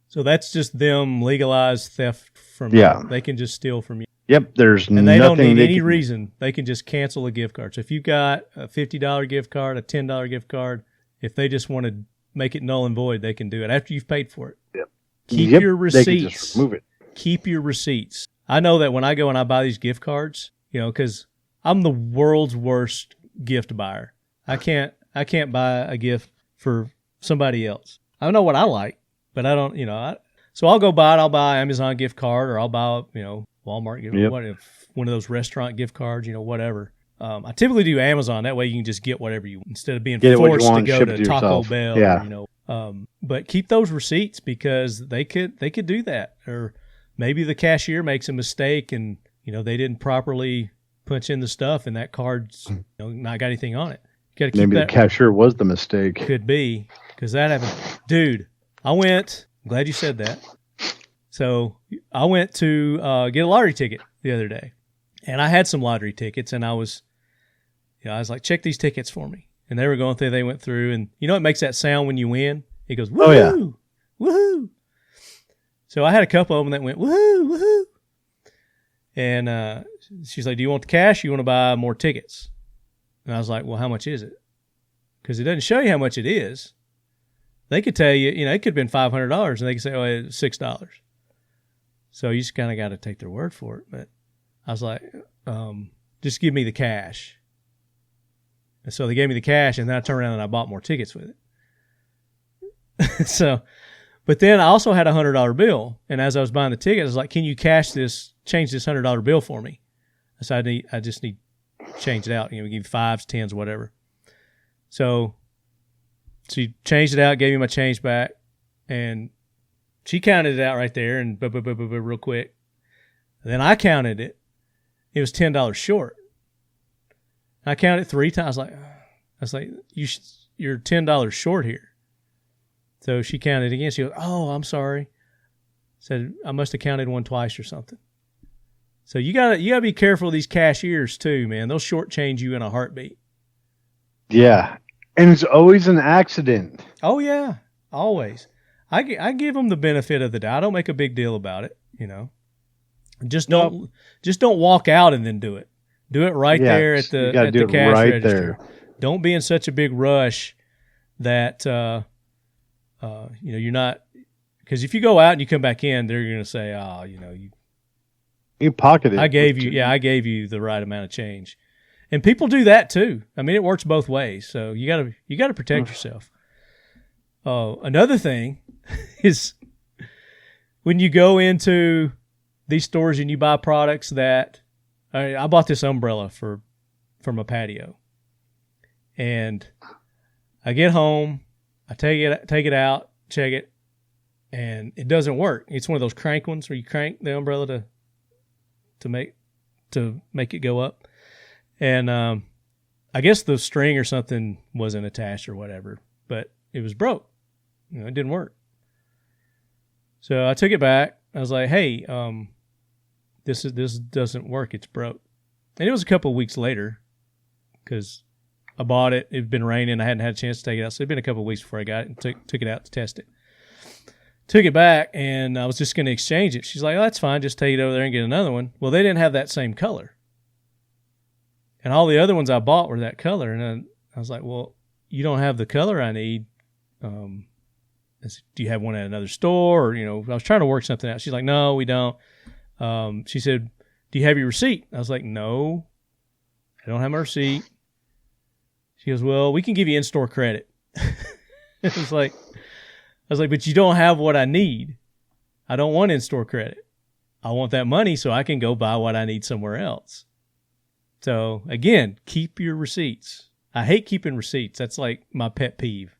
So that's just them legalized theft from you. They can just steal from you. Yep, there's and they nothing don't need they any can- reason. They can just cancel a gift card. So if you've got a $50 gift card, a $10 gift card, if they just want to make it null and void, they can do it after you've paid for it. Yep. Keep Yep, your they can receipts. just remove it. Keep your receipts. I know that when I go and I buy these gift cards, because I'm the world's worst gift buyer. I can't buy a gift for somebody else. I know what I like, but I don't, so I'll go buy it. I'll buy an Amazon gift card, or I'll buy, Walmart, Yep. one of those restaurant gift cards, whatever. I typically do Amazon. That way you can just get whatever you want instead of being Get what you forced to want, go ship to it to Taco yourself. Bell. Yeah. But keep those receipts because they could do that. Or maybe the cashier makes a mistake and, they didn't properly punch in the stuff and that card's not got anything on it. You got to keep Maybe that. the cashier was the mistake. Could be, because that happened. Dude, I'm glad you said that. So I went to get a lottery ticket the other day, and I had some lottery tickets, and I was like, check these tickets for me. And they were going through, they went through, and it makes that sound when you win? It goes, woohoo, Oh, yeah. woohoo. So I had a couple of them that went, woohoo, woohoo. And she's like, do you want the cash or you want to buy more tickets? And I was like, well, how much is it? Because it doesn't show you how much it is. They could tell you, it could have been $500, and they could say, oh, it's $6. So you just kind of got to take their word for it. But I was like, just give me the cash. And so they gave me the cash, and then I turned around and I bought more tickets with it. But then I also had a $100 bill, and as I was buying the ticket, I was like, can you change this $100 bill for me? I said, I just need to change it out. We give you 5s, 10s, whatever. So she changed it out, gave me my change back, and she counted it out right there and real quick. And then I counted it. It was $10 short. I counted 3 times. I was like, you're $10 short here. So she counted again. She goes, oh, I'm sorry. Said, I must have counted one twice or something. So you gotta be careful of these cashiers too, man. They'll shortchange you in a heartbeat. Yeah. And it's always an accident. Oh yeah, always. I give them the benefit of the doubt. I don't make a big deal about it, Just don't walk out and then do it. Do it right there at the cash register. There. Don't be in such a big rush that you're not, because if you go out and you come back in, they're going to say, oh, you pocketed. I gave you the right amount of change. And people do that too. I mean, it works both ways. So you gotta protect yourself. Another thing is when you go into these stores and you buy products that I bought this umbrella from a patio, and I get home, I take it out, check it, and it doesn't work. It's one of those crank ones where you crank the umbrella to make it go up. And I guess the string or something wasn't attached or whatever, but it was broke. It didn't work. So I took it back. I was like, hey, this doesn't work. It's broke. And it was a couple of weeks later because I bought it. It had been raining. I hadn't had a chance to take it out. So it had been a couple of weeks before I got it and took it out to test it. Took it back, and I was just going to exchange it. She's like, oh, that's fine. Just take it over there and get another one. Well, they didn't have that same color. And all the other ones I bought were that color. And I was like, well, you don't have the color I need. I said, do you have one at another store? Or, I was trying to work something out. She's like, no, we don't. She said, do you have your receipt? I was like, no, I don't have my receipt. She goes, well, we can give you in-store credit. I was like, but you don't have what I need. I don't want in-store credit. I want that money so I can go buy what I need somewhere else. So again, keep your receipts. I hate keeping receipts. That's like my pet peeve.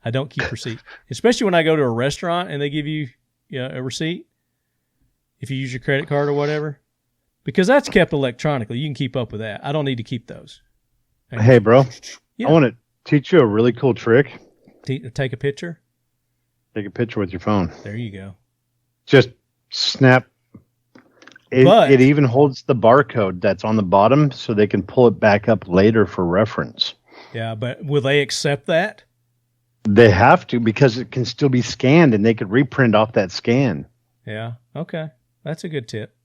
I don't keep receipts, especially when I go to a restaurant and they give you, a receipt. If you use your credit card or whatever, because that's kept electronically. You can keep up with that. I don't need to keep those. Hey, bro, yeah. I want to teach you a really cool trick. Take a picture. Take a picture with your phone. There you go. Just snap. It even holds the barcode that's on the bottom so they can pull it back up later for reference. Yeah, but will they accept that? They have to because it can still be scanned and they could reprint off that scan. Yeah, okay. That's a good tip.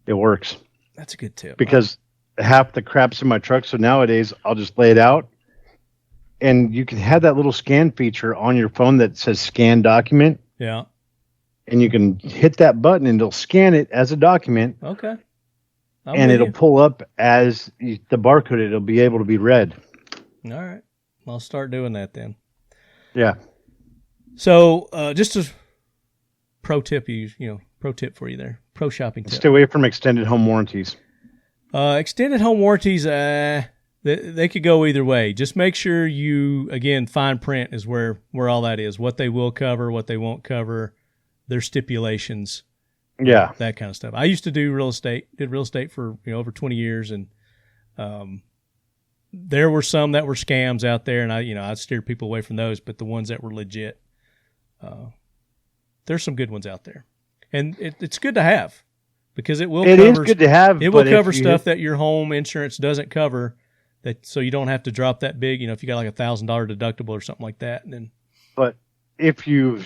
It works That's a good tip. because half the crap's in my truck. So nowadays I'll just lay it out, and you can have that little scan feature on your phone that says scan document, Yeah. and you can hit that button and it'll scan it as a document, Okay. and it'll pull up as the barcode. It'll be able to be read. All right. I'll start doing that then. Yeah. So just a pro tip, pro tip for you there. Pro shopping tip. Stay away from extended home warranties. Extended home warranties, they could go either way. Just make sure you, again, fine print is where all that is. What they will cover, what they won't cover, their stipulations. Yeah. That kind of stuff. I used to do real estate, did real estate for over 20 years, and there were some that were scams out there, and I'd steer people away from those, but the ones that were legit, there's some good ones out there. And it's good to have, because it will It cover, is good to have. it will but cover if you stuff that your home insurance doesn't cover, so you don't have to drop that big. If you got like $1,000 deductible or something like that, and then. But if your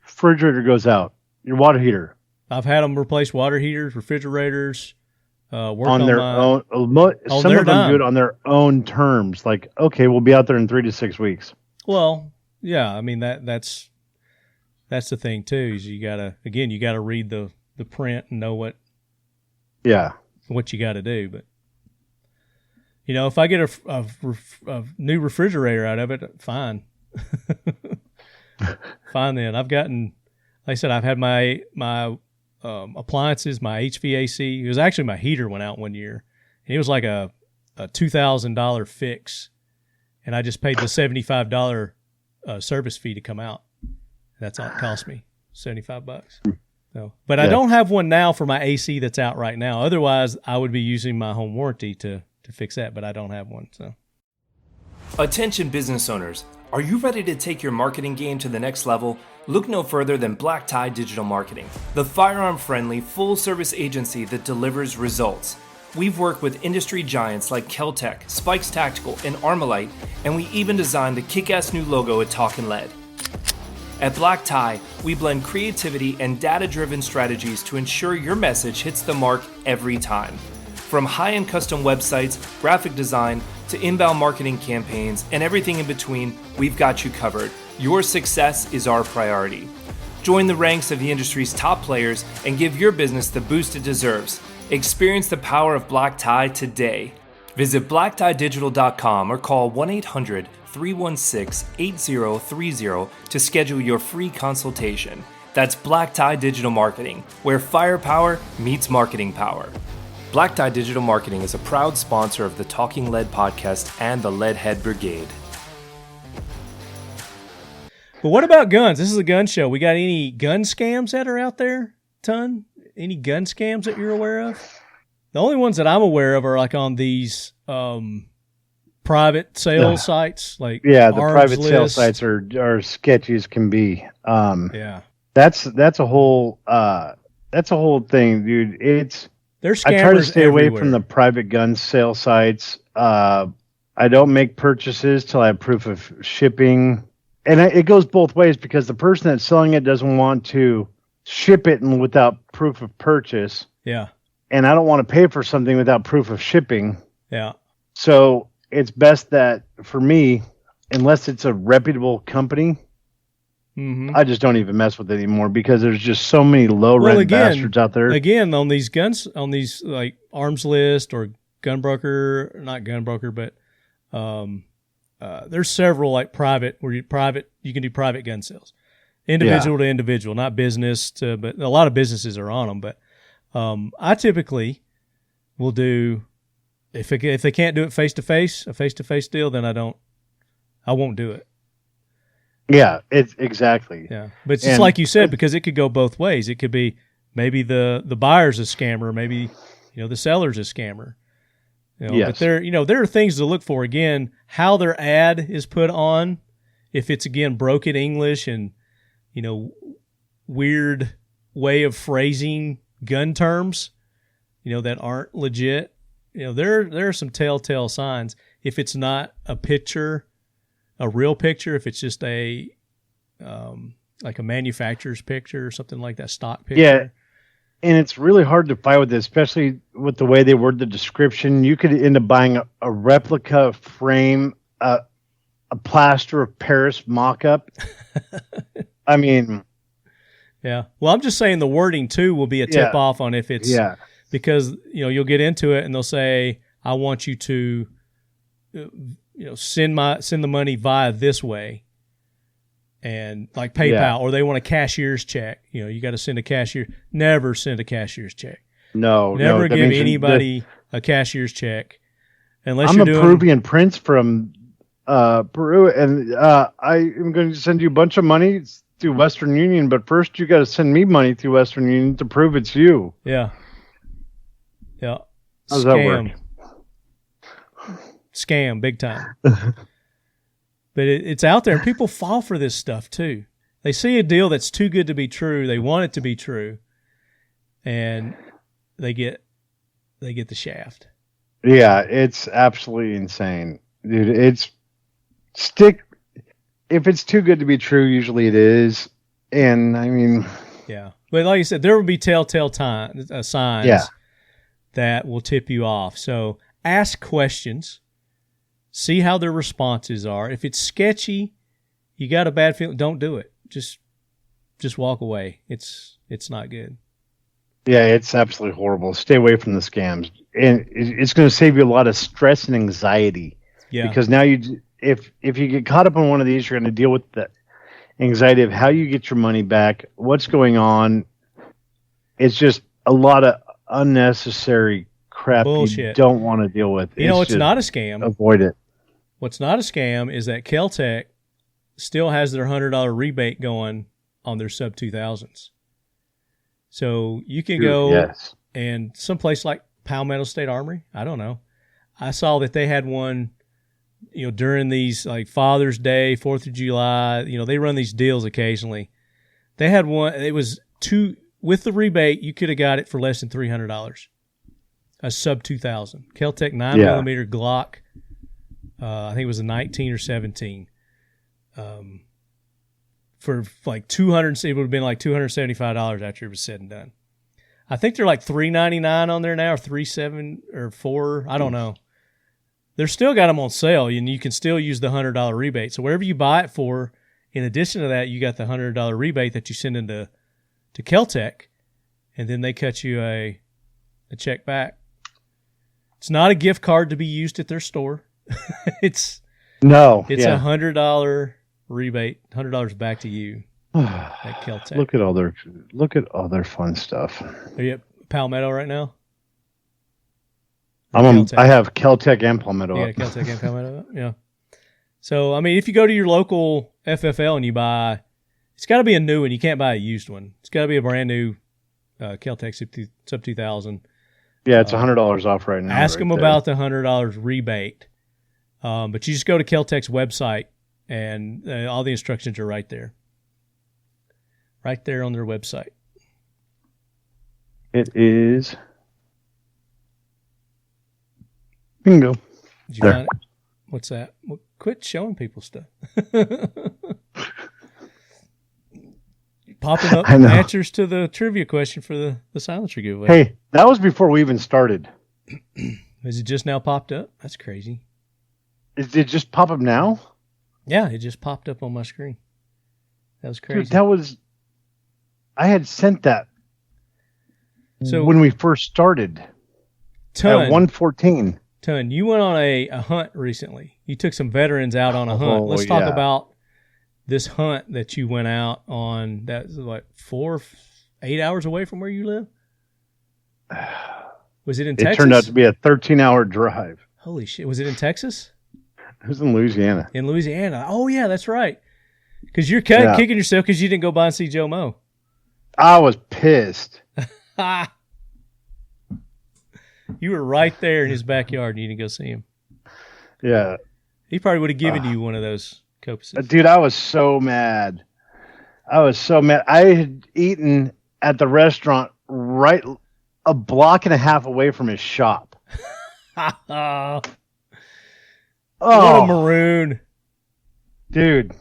refrigerator goes out, your water heater, I've had them replace water heaters, refrigerators, work on their own. Some they're of them done. do it on their own terms. Like, okay, we'll be out there in 3 to 6 weeks. Well, yeah, I mean that's the thing too. Is you gotta read the print and know what Yeah. you got to do. But if I get a new refrigerator out of it, fine, fine. Then I've gotten, like I said, I've had my appliances, my HVAC. It was actually my heater went out one year, and it was like a $2,000 fix, and I just paid the $75 service fee to come out. That's all it cost me, $75. So, but I don't have one now for my AC that's out right now. Otherwise, I would be using my home warranty to fix that, but I don't have one. So, attention business owners, are you ready to take your marketing game to the next level? Look no further than Black Tie Digital Marketing, the firearm-friendly, full-service agency that delivers results. We've worked with industry giants like Keltec, Spikes Tactical, and Armalite, and we even designed the kick-ass new logo at Talking Lead. At Black Tie, we blend creativity and data-driven strategies to ensure your message hits the mark every time. From high-end custom websites, graphic design, to inbound marketing campaigns, and everything in between, we've got you covered. Your success is our priority. Join the ranks of the industry's top players and give your business the boost it deserves. Experience the power of Black Tie today. Visit blacktieDigital.com or call 1-800-316-8030 to schedule your free consultation. That's Black Tie Digital Marketing, where firepower meets marketing power. Black Tie Digital Marketing is a proud sponsor of the Talking Lead podcast and the Leadhead Brigade. but what about guns? This is a gun show. We got any gun scams that are out there? Ton? Any gun scams that you're aware of? The only ones that I'm aware of are like on these private sales sites, like Yeah, the Arms private sale List. sites are sketchy as can be. Yeah, That's a whole thing, dude. they're I try to scammers stay away from everywhere. the private gun sale sites. I don't make purchases till I have proof of shipping, and it goes both ways because the person that's selling it doesn't want to ship it and without proof of purchase, Yeah, and I don't want to pay for something without proof of shipping. yeah. So it's best that for me, unless it's a reputable company, Mm-hmm. I just don't even mess with it anymore because there's just so many low rent bastards out there. Again, on these guns, on these like Arms List or not Gunbroker, but there's several like private where you can do private gun sales, individual to individual, not business to, but a lot of businesses are on them. But I typically will do if they can't do it face to face, a face to face deal, then I won't do it. Yeah, it's exactly. Yeah, but it's just like you said, because it could go both ways. It could be maybe the buyer's a scammer, maybe the seller's a scammer. Yes. But there are things to look for. Again, how their ad is put on, if it's again broken English and weird way of phrasing gun terms, that aren't legit. There are some telltale signs. If it's not a picture, a real picture, if it's just like a manufacturer's picture or something like that, stock picture. And it's really hard to fight with it, especially with the way they word the description. You could end up buying a replica frame, a plaster of Paris mock-up. I mean... Yeah. Well, I'm just saying the wording, too, will be a tip-off on if it's... Yeah. Because, you'll get into it and they'll say, I want you to, send the money via this way. And like PayPal, or they want a cashier's check. You got to send a cashier. Never send a cashier's check. Never give anybody a cashier's check unless you're doing. I'm a Peruvian prince from Peru, and I am going to send you a bunch of money through Western Union. But first, you got to send me money through Western Union to prove it's you. Yeah. Yeah. How's that work? Scam, big time. But it's out there, and people fall for this stuff too. They see a deal that's too good to be true. They want it to be true, and they get the shaft. Yeah, it's absolutely insane, dude. If it's too good to be true, usually it is. And I mean, yeah. But like you said, there will be telltale signs that will tip you off. So ask questions. See how their responses are. If it's sketchy, you got a bad feeling, don't do it. Just walk away. It's not good. Yeah, it's absolutely horrible. Stay away from the scams. And it's going to save you a lot of stress and anxiety. Yeah. Because now if you get caught up on one of these, you're going to deal with the anxiety of how you get your money back, what's going on. It's just a lot of unnecessary crap bullshit you don't want to deal with. It's not a scam. Avoid it. What's not a scam is that Kel-Tec still has their $100 rebate going on their sub 2000s. So you can go and someplace like Palmetto State Armory, I don't know. I saw that they had one, during these like Father's Day, 4th of July, they run these deals occasionally. They had one, it was with the rebate, you could have got it for less than $300. A sub 2000 Kel-Tec 9mm Glock. I think it was a 19 or 17. For like $200, it would have been like $275 after it was said and done. I think they're like $399 on there now, or $3.7 or $4. I don't know. They're still got them on sale, and you can still use the $100 rebate. So whatever you buy it for, in addition to that, you got the $100 rebate that you send into Kel-Tec, and then they cut you a check back. It's not a gift card to be used at their store. It's a $100 rebate, $100 back to you at Kel-Tec. Look at all their fun stuff. Are you at Palmetto right now? I have Kel-Tec and Palmetto. Yeah, Kel-Tec and Palmetto. Yeah. So I mean, if you go to your local FFL and you buy, it's got to be a new one. You can't buy a used one. It's got to be a brand new Kel-Tec sub 2000. Yeah, it's $100 off right now. Ask them about the $100 rebate. But you just go to Kel-Tec's website, and all the instructions are right there. Right there on their website. It is. Bingo. Did you find it? What's that? Well, quit showing people stuff. Popping up answers to the trivia question for the silencer giveaway. Hey, that was before we even started. Is it just now popped up? That's crazy. Did it just pop up now? Yeah, it just popped up on my screen. That was crazy. Dude, I had sent that when we first started at 1:14. Ton, you went on a hunt recently. You took some veterans out on a hunt. Let's talk about this hunt that you went out on. That's like 8 hours away from where you live? Was it in Texas? It turned out to be a 13-hour drive. Holy shit. Was it in Texas? It was in Louisiana. In Louisiana. Oh, yeah, that's right. Because you're kicking yourself because you didn't go by and see Joe Mo. I was pissed. You were right there in his backyard and you didn't go see him. Yeah. He probably would have given you one of those copuses. Dude, I was so mad. I had eaten at the restaurant right a block and a half away from his shop. What a maroon. Dude,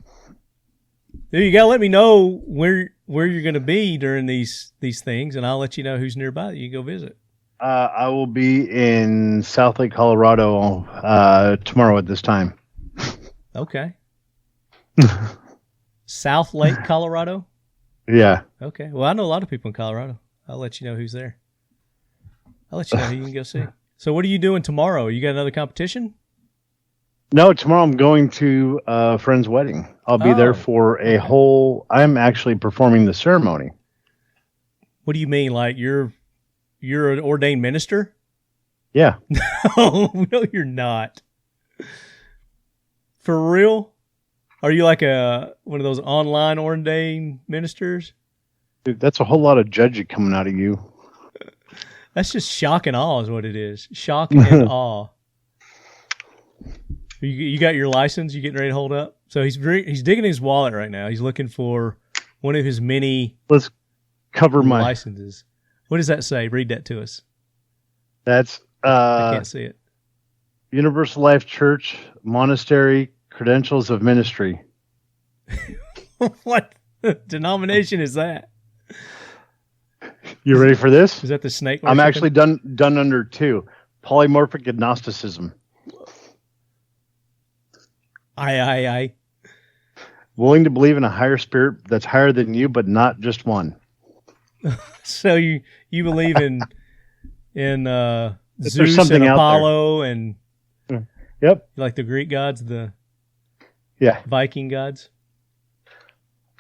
you got to let me know where where you're going to be during these things, and I'll let you know who's nearby that you can go visit. I will be in South Lake, Colorado tomorrow at this time. Okay. South Lake, Colorado? Yeah. Okay. Well, I know a lot of people in Colorado. I'll let you know who's there. I'll let you know who you can go see. So what are you doing tomorrow? You got another competition? No, tomorrow I'm going to a friend's wedding. I'll be there for a whole... I'm actually performing the ceremony. What do you mean? Like you're an ordained minister? Yeah. No, you're not. For real? Are you like one of those online ordained ministers? Dude, that's a whole lot of judging coming out of you. That's just shock and awe is what it is. Shock and awe. You got your license? You getting ready to hold up? So he's digging in his wallet right now. He's looking for one of his many Let's cover my licenses. What does that say? Read that to us. That's I can't see it. Universal Life Church Monastery Credentials of Ministry. What denomination is that? You ready for this? Is that the snake? I'm actually done under 2. Polymorphic agnosticism. I. Willing to believe in a higher spirit that's higher than you, but not just one. So you believe in Zeus and Apollo and yep, like the Greek gods, the Viking gods?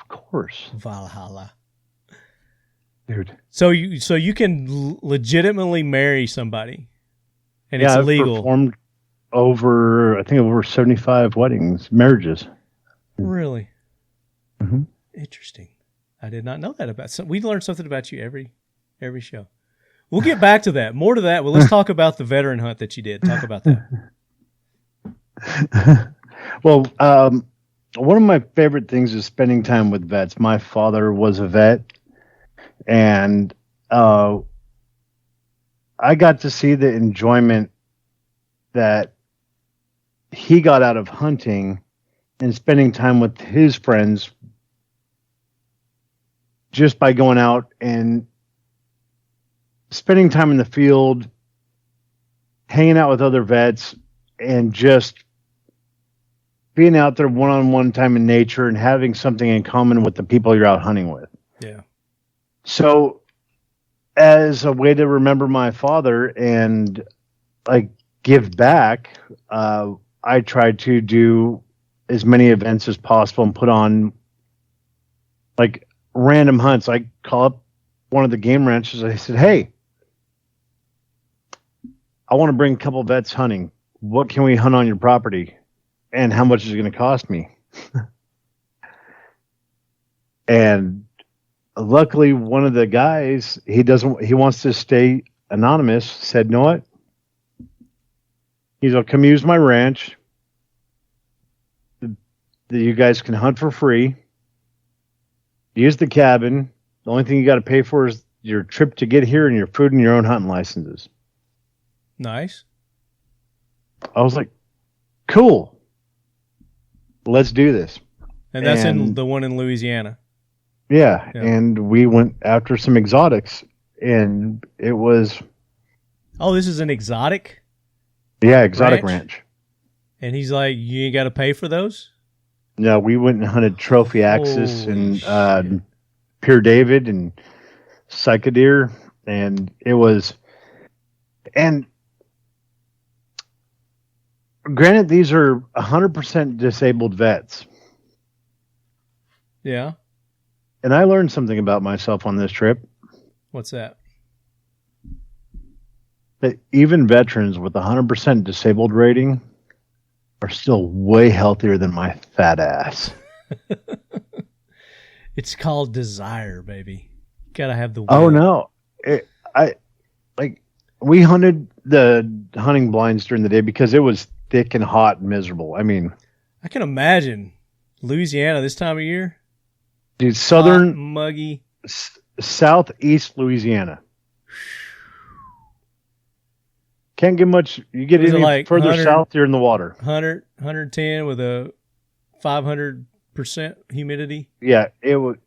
Of course. Valhalla. Dude. So you can legitimately marry somebody, and it's I've legal. Performed over 75 marriages. Really? Mm-hmm. Interesting. I did not know that about. So we learn something about you every show. We'll get back to that. More to that. Well, let's talk about the veteran hunt that you did. Talk about that. Well, one of my favorite things is spending time with vets. My father was a vet, and I got to see the enjoyment that he got out of hunting and spending time with his friends just by going out and spending time in the field, hanging out with other vets, and just being out there one-on-one time in nature and having something in common with the people you're out hunting with. Yeah. So as a way to remember my father and like give back, I tried to do as many events as possible and put on like random hunts. I call up one of the game ranches. I said, "Hey, I want to bring a couple vets hunting. What can we hunt on your property? And how much is it going to cost me?" And luckily, one of the guys, he wants to stay anonymous, said, "You know what? He's like, come use my ranch. You guys can hunt for free. Use the cabin. The only thing you got to pay for is your trip to get here and your food and your own hunting licenses." Nice. I was like, "Cool. Let's do this." And that's in the one in Louisiana. Yeah, and we went after some exotics, and it was... Oh, this is an exotic? Yeah, exotic ranch. And he's like, "You ain't got to pay for those?" No, we went and hunted trophy Axis and Pere David and Psychodeer, and it was... And granted, these are 100% disabled vets. Yeah. And I learned something about myself on this trip. What's that? That even veterans with 100% disabled rating are still way healthier than my fat ass. It's called desire, baby. Gotta have the will. Oh no. We hunted the hunting blinds during the day because it was thick and hot and miserable. I mean, I can imagine Louisiana this time of year. Dude, southern, hot, muggy, southeast Louisiana. Can't get much. You get any like further south, you're in the water. 100, 110 with a 500% humidity. Yeah, it was.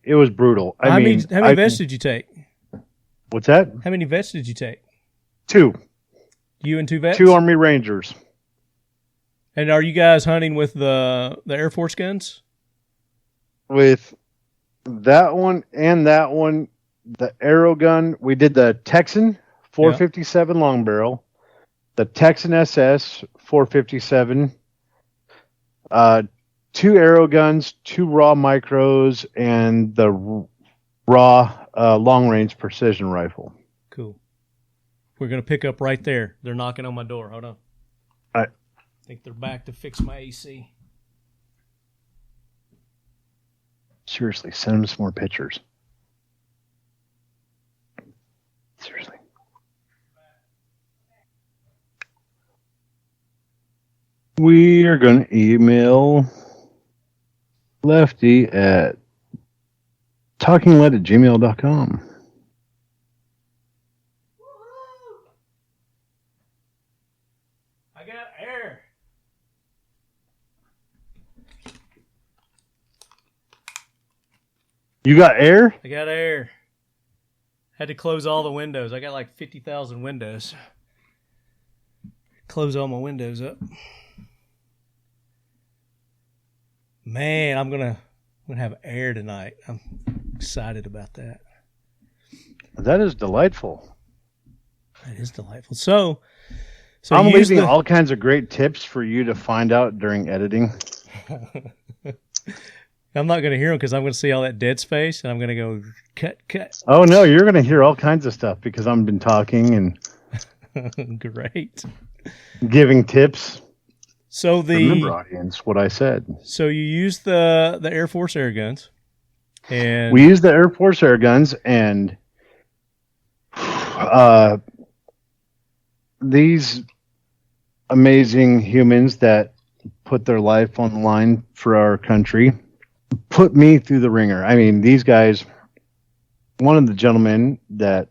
It was brutal. How many vets did you take? What's that? How many vets did you take? 2. You and 2 vets? 2 Army Rangers. And are you guys hunting with the Airforce guns? With that one and that one, the arrow gun, we did the Texan 457 long barrel, the Texan SS 457, 2 arrow guns, 2 raw micros, and the raw long range precision rifle. Cool. We're going to pick up right there. They're knocking on my door. Hold on. All right. I think they're back to fix my AC. Seriously, send them some more pictures. Seriously. We are going to email Lefty at talkinglead@gmail.com. I got air. You got air? I got air. Had to close all the windows. I got like 50,000 windows. Close all my windows up. Man, I'm gonna have air tonight. I'm excited about that. That is delightful. That is delightful. So I'm leaving all kinds of great tips for you to find out during editing. I'm not going to hear them because I'm going to see all that dead space and I'm going to go cut. Oh, no, you're going to hear all kinds of stuff because I've been talking and great. Giving tips. So remember, audience, what I said. So you use the Airforce Airguns. And we use the Airforce Airguns, and these amazing humans that put their life on the line for our country put me through the ringer. I mean, these guys, one of the gentlemen that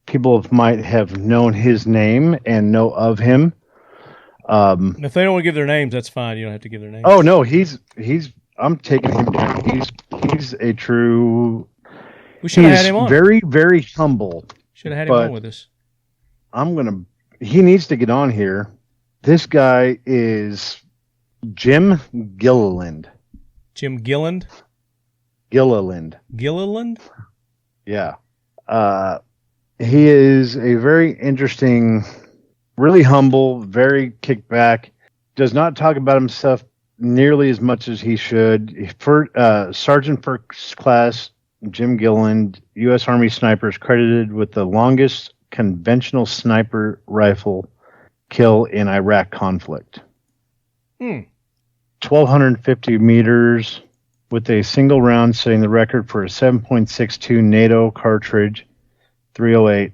people might have known his name and know of him. If they don't want to give their names, that's fine. You don't have to give their names. Oh no, I'm taking him down. He's a true. We should have had him on. Very, very humble. Should have had him on with us. He needs to get on here. This guy is Jim Gilliland. Jim Gilliland? Gilliland? Yeah. He is a very interesting, really humble, very kicked back, does not talk about himself nearly as much as he should. Sergeant First Class Jim Gilliland, U.S. Army sniper, is credited with the longest conventional sniper rifle kill in Iraq conflict. 1,250 meters with a single round, setting the record for a 7.62 NATO cartridge, 308.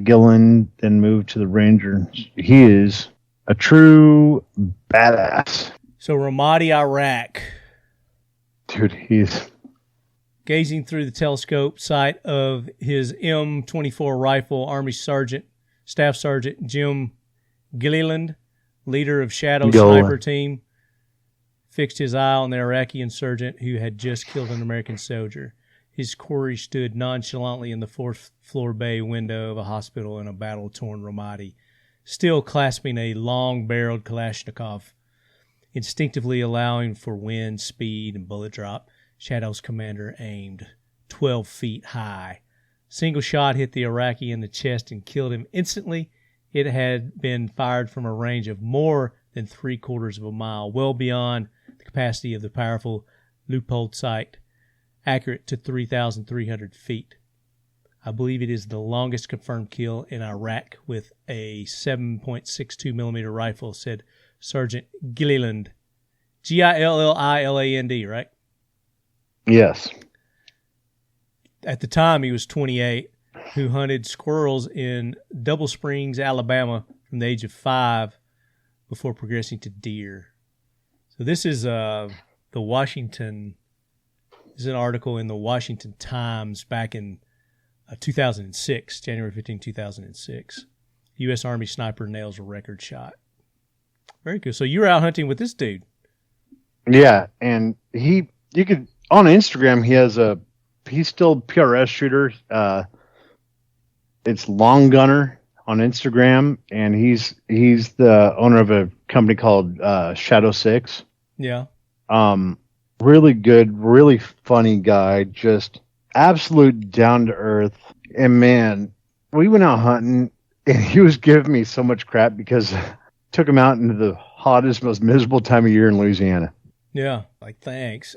Gilliland then moved to the Rangers. He is a true badass. So Ramadi, Iraq. Dude, he's... Gazing through the telescope sight of his M24 rifle, Army Staff Sergeant Jim Gilliland, leader of Shadow Sniper Team, fixed his eye on the Iraqi insurgent who had just killed an American soldier. His quarry stood nonchalantly in the fourth floor bay window of a hospital in a battle-torn Ramadi, still clasping a long-barreled Kalashnikov. Instinctively allowing for wind, speed, and bullet drop, Shadow's commander aimed 12 feet high. Single shot hit the Iraqi in the chest and killed him instantly. It had been fired from a range of more than 3/4 of a mile, well beyond the capacity of the powerful Leupold sight, accurate to 3,300 feet. I believe it is the longest confirmed kill in Iraq with a 7.62 millimeter rifle, said Sergeant Gilliland. Gilliland, right? Yes. At the time, he was 28, who hunted squirrels in Double Springs, Alabama, from the age of 5 before progressing to deer. So this is the Washington. This is an article in the Washington Times back in 2006, January 15, 2006. U.S. Army sniper nails a record shot. Very cool. So you were out hunting with this dude. Yeah, and on Instagram, he's still a PRS shooter. It's Long Gunner on Instagram, and he's the owner of a company called Shadow 6. Yeah. Really good, really funny guy, just absolute down to earth. And man, we went out hunting, and he was giving me so much crap because I took him out into the hottest, most miserable time of year in Louisiana. Yeah, like thanks.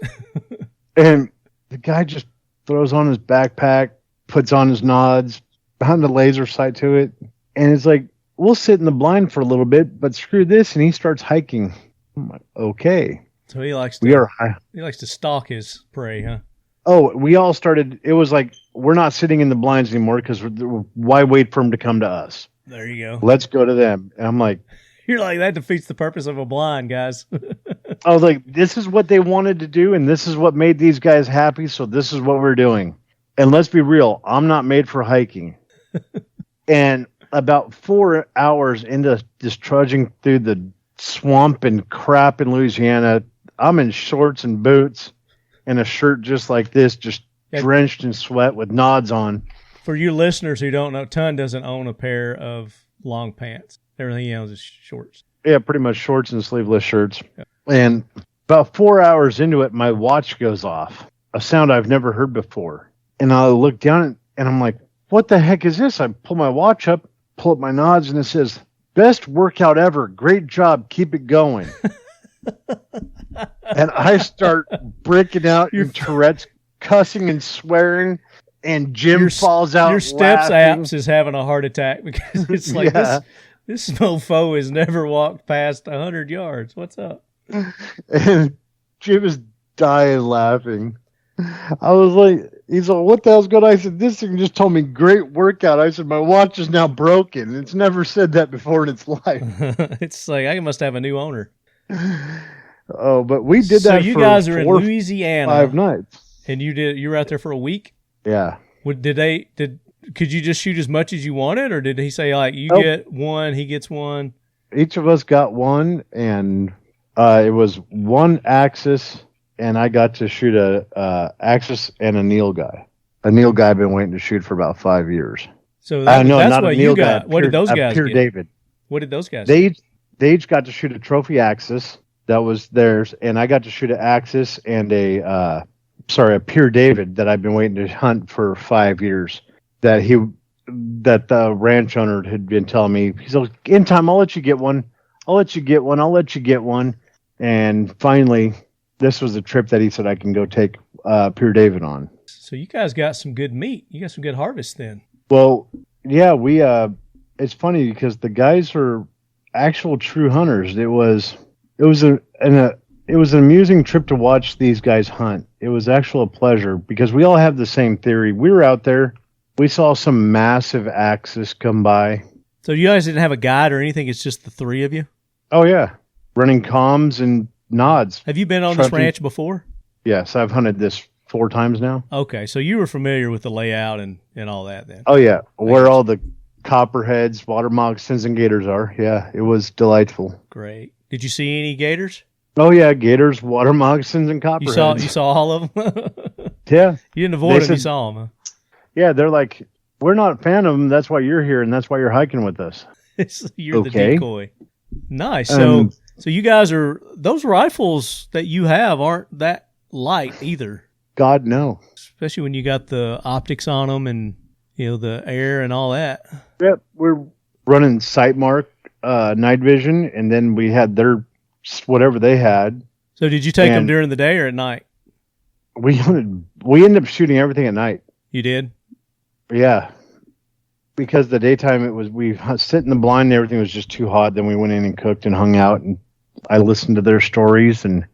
And the guy just throws on his backpack, puts on his nods, behind the laser sight to it, and it's like, we'll sit in the blind for a little bit, but screw this, and he starts hiking. I'm like, okay. So he likes to stalk his prey, huh? Oh, we all started. It was like, we're not sitting in the blinds anymore because why wait for them to come to us? There you go. Let's go to them. And I'm like, you're like, that defeats the purpose of a blind, guys. I was like, this is what they wanted to do, and this is what made these guys happy, so this is what we're doing. And let's be real, I'm not made for hiking. And about 4 hours into just trudging through the swamp and crap in Louisiana, I'm in shorts and boots and a shirt just like this, just drenched in sweat with nods on. For you listeners who don't know, Ton doesn't own a pair of long pants. Everything he owns is shorts. Yeah, pretty much shorts and sleeveless shirts. Yeah. And about 4 hours into it, my watch goes off, a sound I've never heard before. And I look down and I'm like, what the heck is this? I pull my watch up, pull up my nods, and it says, best workout ever. Great job. Keep it going. And I start breaking out in Tourette's, cussing and swearing, and Jim falls out. Your Steps apps is having a heart attack because it's like, this mofo has never walked past 100 yards. What's up? And Jim is dying laughing. I was like, he's like, what the hell's going on? I said, this thing just told me great workout. I said, my watch is now broken. It's never said that before in its life. It's like, I must have a new owner. Oh, but we did that. So you guys are in Louisiana 5 nights. And you were out there for a week? Yeah. Could you just shoot as much as you wanted, or did he say, like, you get one, he gets one? Each of us got one, and it was one Axis, and I got to shoot a Axis and a Neil guy. A Neil guy I've been waiting to shoot for about 5 years. So that's what you got. What did those guys get? Pere David. What did those guys get? They each got to shoot a trophy Axis. That was theirs, and I got to shoot an Axis and a Pere David that I've been waiting to hunt for 5 years. That the ranch owner had been telling me, he's like, in time, I'll let you get one. I'll let you get one. And finally, this was the trip that he said I can go take Pere David on. So you guys got some good meat. You got some good harvest then. Well, yeah, we. It's funny because the guys are actual true hunters. It was an amusing trip to watch these guys hunt. It was actually a pleasure because we all have the same theory. We were out there. We saw some massive Axis come by. So you guys didn't have a guide or anything? It's just the three of you? Oh, yeah. Running comms and nods. Have you been on this ranch before? Yes, I've hunted this 4 times now. Okay, so you were familiar with the layout and all that then? Oh, yeah. Where all the copperheads, water moccasins, and gators are. Yeah, it was delightful. Great. Did you see any gators? Oh, yeah, gators, water moccasins, and copperheads. You saw all of them? Yeah. You didn't avoid them, you saw them, huh? Yeah, they're like, we're not a fan of them. That's why you're here, and that's why you're hiking with us. You're the decoy. Nice. So you guys those rifles that you have aren't that light either. God, no. Especially when you got the optics on them and, the air and all that. Yep, we're running Sightmark, night vision, and then we had their whatever they had. So did you take them during the day or at night? We ended up shooting everything at night. You did? Yeah, because the daytime we sit in the blind and everything was just too hot. Then we went in and cooked and hung out, and I listened to their stories, and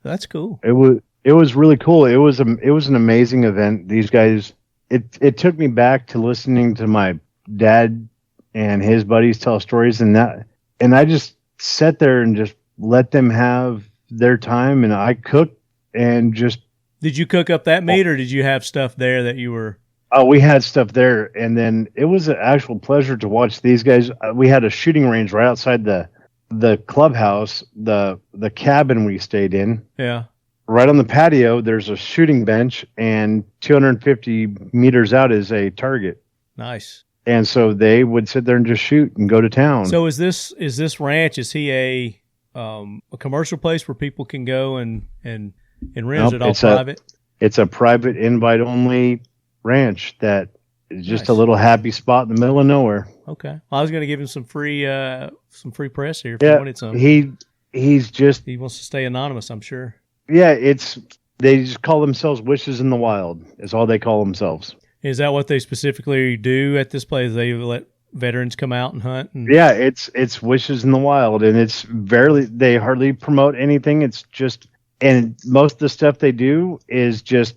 that's cool. It was really cool. It was an amazing event. These guys, it took me back to listening to my dad and his buddies tell stories, and I just sat there and just let them have their time, and I cooked and just. Did you cook up that meat, or did you have stuff there that you were? Oh, we had stuff there, and then it was an actual pleasure to watch these guys. We had a shooting range right outside the clubhouse, the cabin we stayed in. Yeah. right on the patio, there's a shooting bench, and 250 meters out is a target. Nice. And so they would sit there and just shoot and go to town. So is this ranch? Is he a commercial place where people can go and rent? Is it all private? It's a private, invite only ranch that is just a little happy spot in the middle of nowhere. Okay. Well, I was going to give him some free press here if yeah, he wanted some. He wants to stay anonymous, I'm sure. Yeah, they just call themselves Wishes in the Wild. Is all they call themselves. Is that what they specifically do at this place? They let veterans come out and hunt? Yeah, it's Wishes in the Wild, and they hardly promote anything. It's just, and most of the stuff they do is just,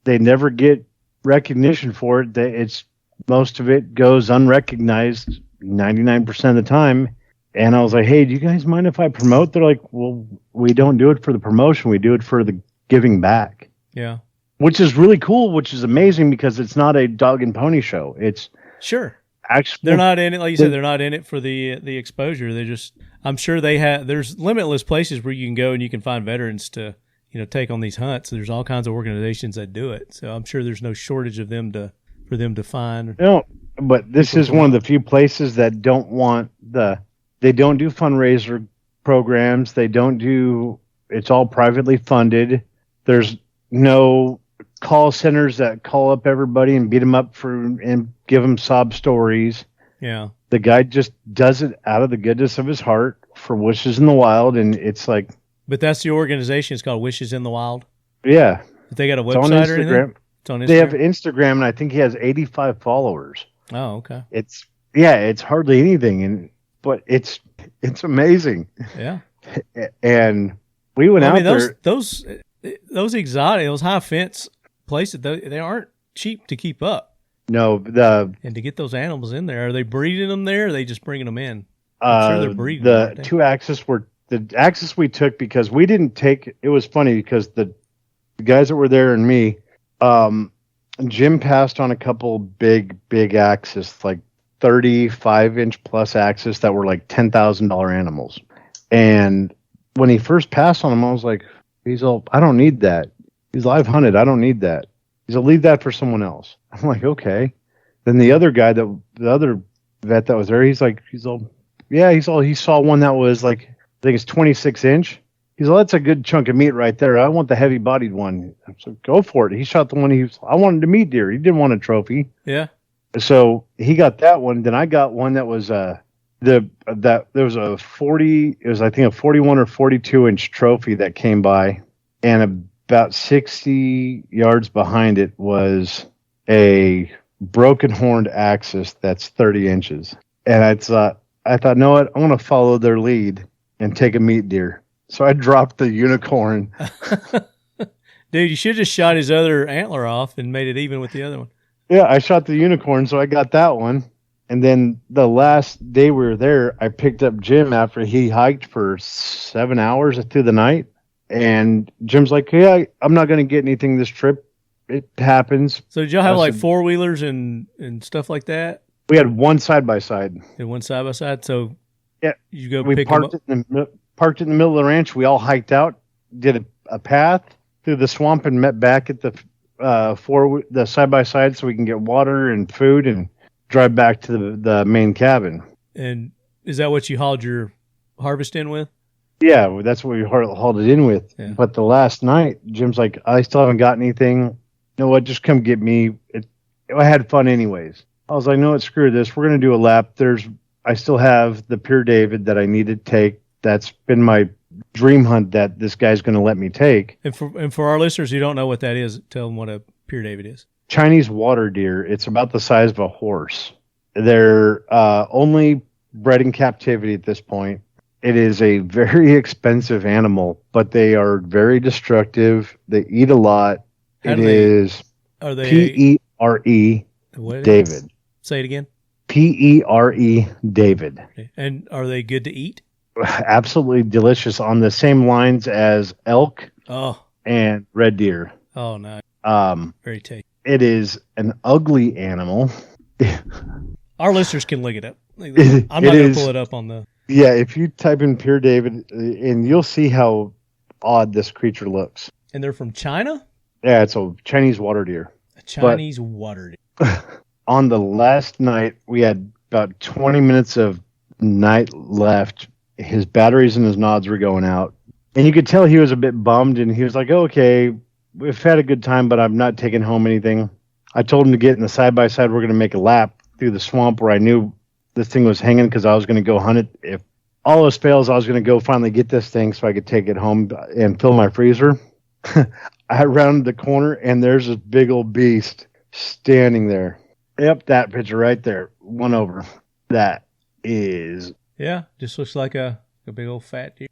they never get recognition for it. Most of it goes unrecognized 99% of the time. And I was like, hey, do you guys mind if I promote? They're like, well, we don't do it for the promotion. We do it for the giving back. Yeah. Which is really cool, which is amazing because it's not a dog and pony show. It's sure. Actually, they're not in it, like you said, they're not in it for the exposure. They just, I'm sure there's limitless places where you can go and you can find veterans to, take on these hunts. There's all kinds of organizations that do it. So I'm sure there's no shortage of them for them to find. No, but this is one of the few places that don't want they don't do fundraiser programs. They don't do, it's all privately funded. There's no call centers that call up everybody and beat them up and give them sob stories. Yeah. The guy just does it out of the goodness of his heart for Wishes in the Wild. And it's like, but that's the organization. It's called Wishes in the Wild. Yeah. They got a website or anything? It's on Instagram. They have Instagram, and I think he has 85 followers. Oh, okay. It's hardly anything, but it's amazing. Yeah. And we went out there. Those exotic, those high fence places, they aren't cheap to keep up. No, and to get those animals in there, are they breeding them there? Or are they just bringing them in? I'm sure they're breeding them. The two Axis the Axis we took because we didn't take. It was funny because the guys that were there and me, Jim passed on a couple big Axis, like 35-inch plus Axis that were like $10,000 animals. And when he first passed on them, I was like, I don't need that. He's live hunted. I don't need that. He's leave that for someone else. I'm like, okay. Then the other guy, the other vet that was there, he saw one that was like, I think it's 26-inch. He's like, that's a good chunk of meat right there. I want the heavy-bodied one. I said, go for it. He shot the one I wanted to meat deer. He didn't want a trophy. Yeah. So he got that one. Then I got one that was there was a 40. It was I think a 41 or 42-inch trophy that came by, and about 60 yards behind it was a broken horned Axis that's 30 inches. And I thought, no, what? I want to follow their lead and take a meat deer. So I dropped the unicorn. Dude, you should have just shot his other antler off and made it even with the other one. Yeah, I shot the unicorn, so I got that one. And then the last day we were there, I picked up Jim after he hiked for 7 hours through the night. And Jim's like, yeah, I'm not going to get anything this trip. It happens. So did y'all have like four-wheelers and stuff like that? We had one side-by-side. And one side-by-side? So yeah, you go we pick parked them up? Parked it in the middle of the ranch. We all hiked out, did a path through the swamp, and met back at the side-by-side so we can get water and food and drive back to the main cabin. And is that what you hauled your harvest in with? Yeah, that's what we hauled it in with. Yeah. But the last night, Jim's like, I still haven't got anything. You know what? Just come get me. I had fun anyways. I was like, no, screw this. We're going to do a lap. I still have the Pere David that I need to take. That's been my dream hunt that this guy's going to let me take. And for our listeners who don't know what that is, tell them what a Pere David is. Chinese water deer. It's about the size of a horse. They're only bred in captivity at this point. It is a very expensive animal, but they are very destructive. They eat a lot. Are they Pere David. Say it again. Pere David. Okay. And are they good to eat? Absolutely delicious, on the same lines as elk and red deer. Oh, nice. Very tasty. It is an ugly animal. Our listeners can look it up. I'm not going to pull it up on the... Yeah, if you type in Pere David, and you'll see how odd this creature looks. And they're from China? Yeah, it's a Chinese water deer. A Chinese water deer. On the last night, we had about 20 minutes of night left. His batteries and his nods were going out. And you could tell he was a bit bummed, and he was like, okay, we've had a good time, but I'm not taking home anything. I told him to get in the side-by-side. We're going to make a lap through the swamp where I knew this thing was hanging because I was going to go hunt it. If all else fails, I was going to go finally get this thing so I could take it home and fill my freezer. I rounded the corner, and there's this big old beast standing there. Yep, that picture right there. One over. That is... Yeah, just looks like a big old fat deer.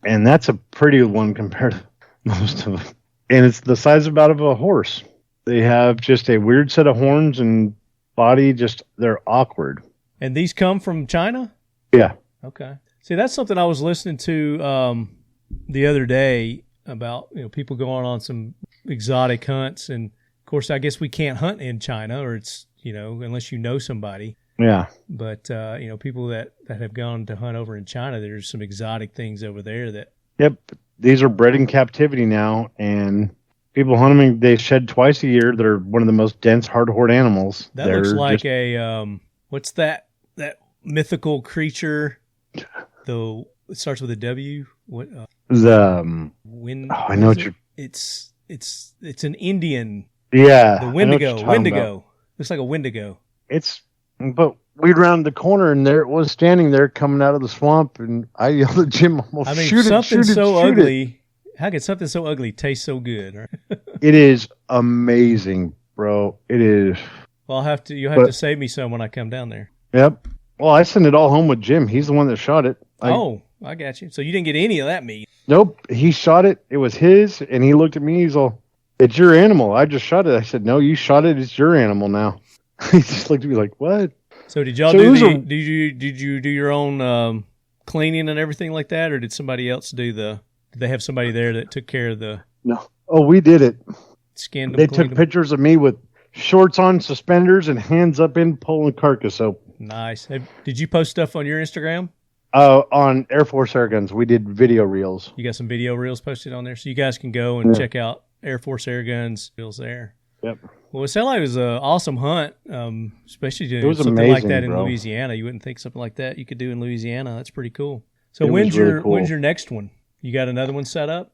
And that's a pretty one compared to most of them. And it's the size about of a horse. They have just a weird set of horns and body, they're awkward. And these come from China? Yeah. Okay. See, that's something I was listening to the other day about, people going on some exotic hunts. And, of course, I guess we can't hunt in China, or it's, unless you know somebody. Yeah. But, people that have gone to hunt over in China, there's some exotic things over there that... Yep. These are bred in captivity now, and people hunt them, they shed twice a year. They're one of the most dense, hard-horned animals. That looks like what's that mythical creature? It starts with a W. What? I know what you're... It's an Indian. Yeah. The Wendigo. Looks like a Wendigo. But we'd round the corner, and there it was standing there coming out of the swamp, and I yelled at Jim, shoot it. Ugly. How can something so ugly taste so good? Right? It is amazing, bro. It is. Well, you'll have to save me some when I come down there. Yep. Well, I sent it all home with Jim. He's the one that shot it. I got you. So you didn't get any of that meat? Nope. He shot it. It was his, and he looked at me. He's all, "It's your animal. I just shot it." I said, "No, you shot it. It's your animal now." He just looked at me like, "What?" So did y'all did you do your own cleaning and everything like that, or did somebody else did they have somebody there that took care of the... No. Oh, we did it. Skinned them, they took pictures of me with shorts on, suspenders, and hands up in pulling carcass up. Nice. Did you post stuff on your Instagram? On Airforce Airguns, we did video reels. You got some video reels posted on there, so you guys can go and check out Airforce Airguns reels there. Yep. Well, it sounded like it was an awesome hunt, especially to do something amazing, like that in bro. Louisiana. You wouldn't think something like that you could do in Louisiana. That's pretty cool. So when's your next one? You got another one set up?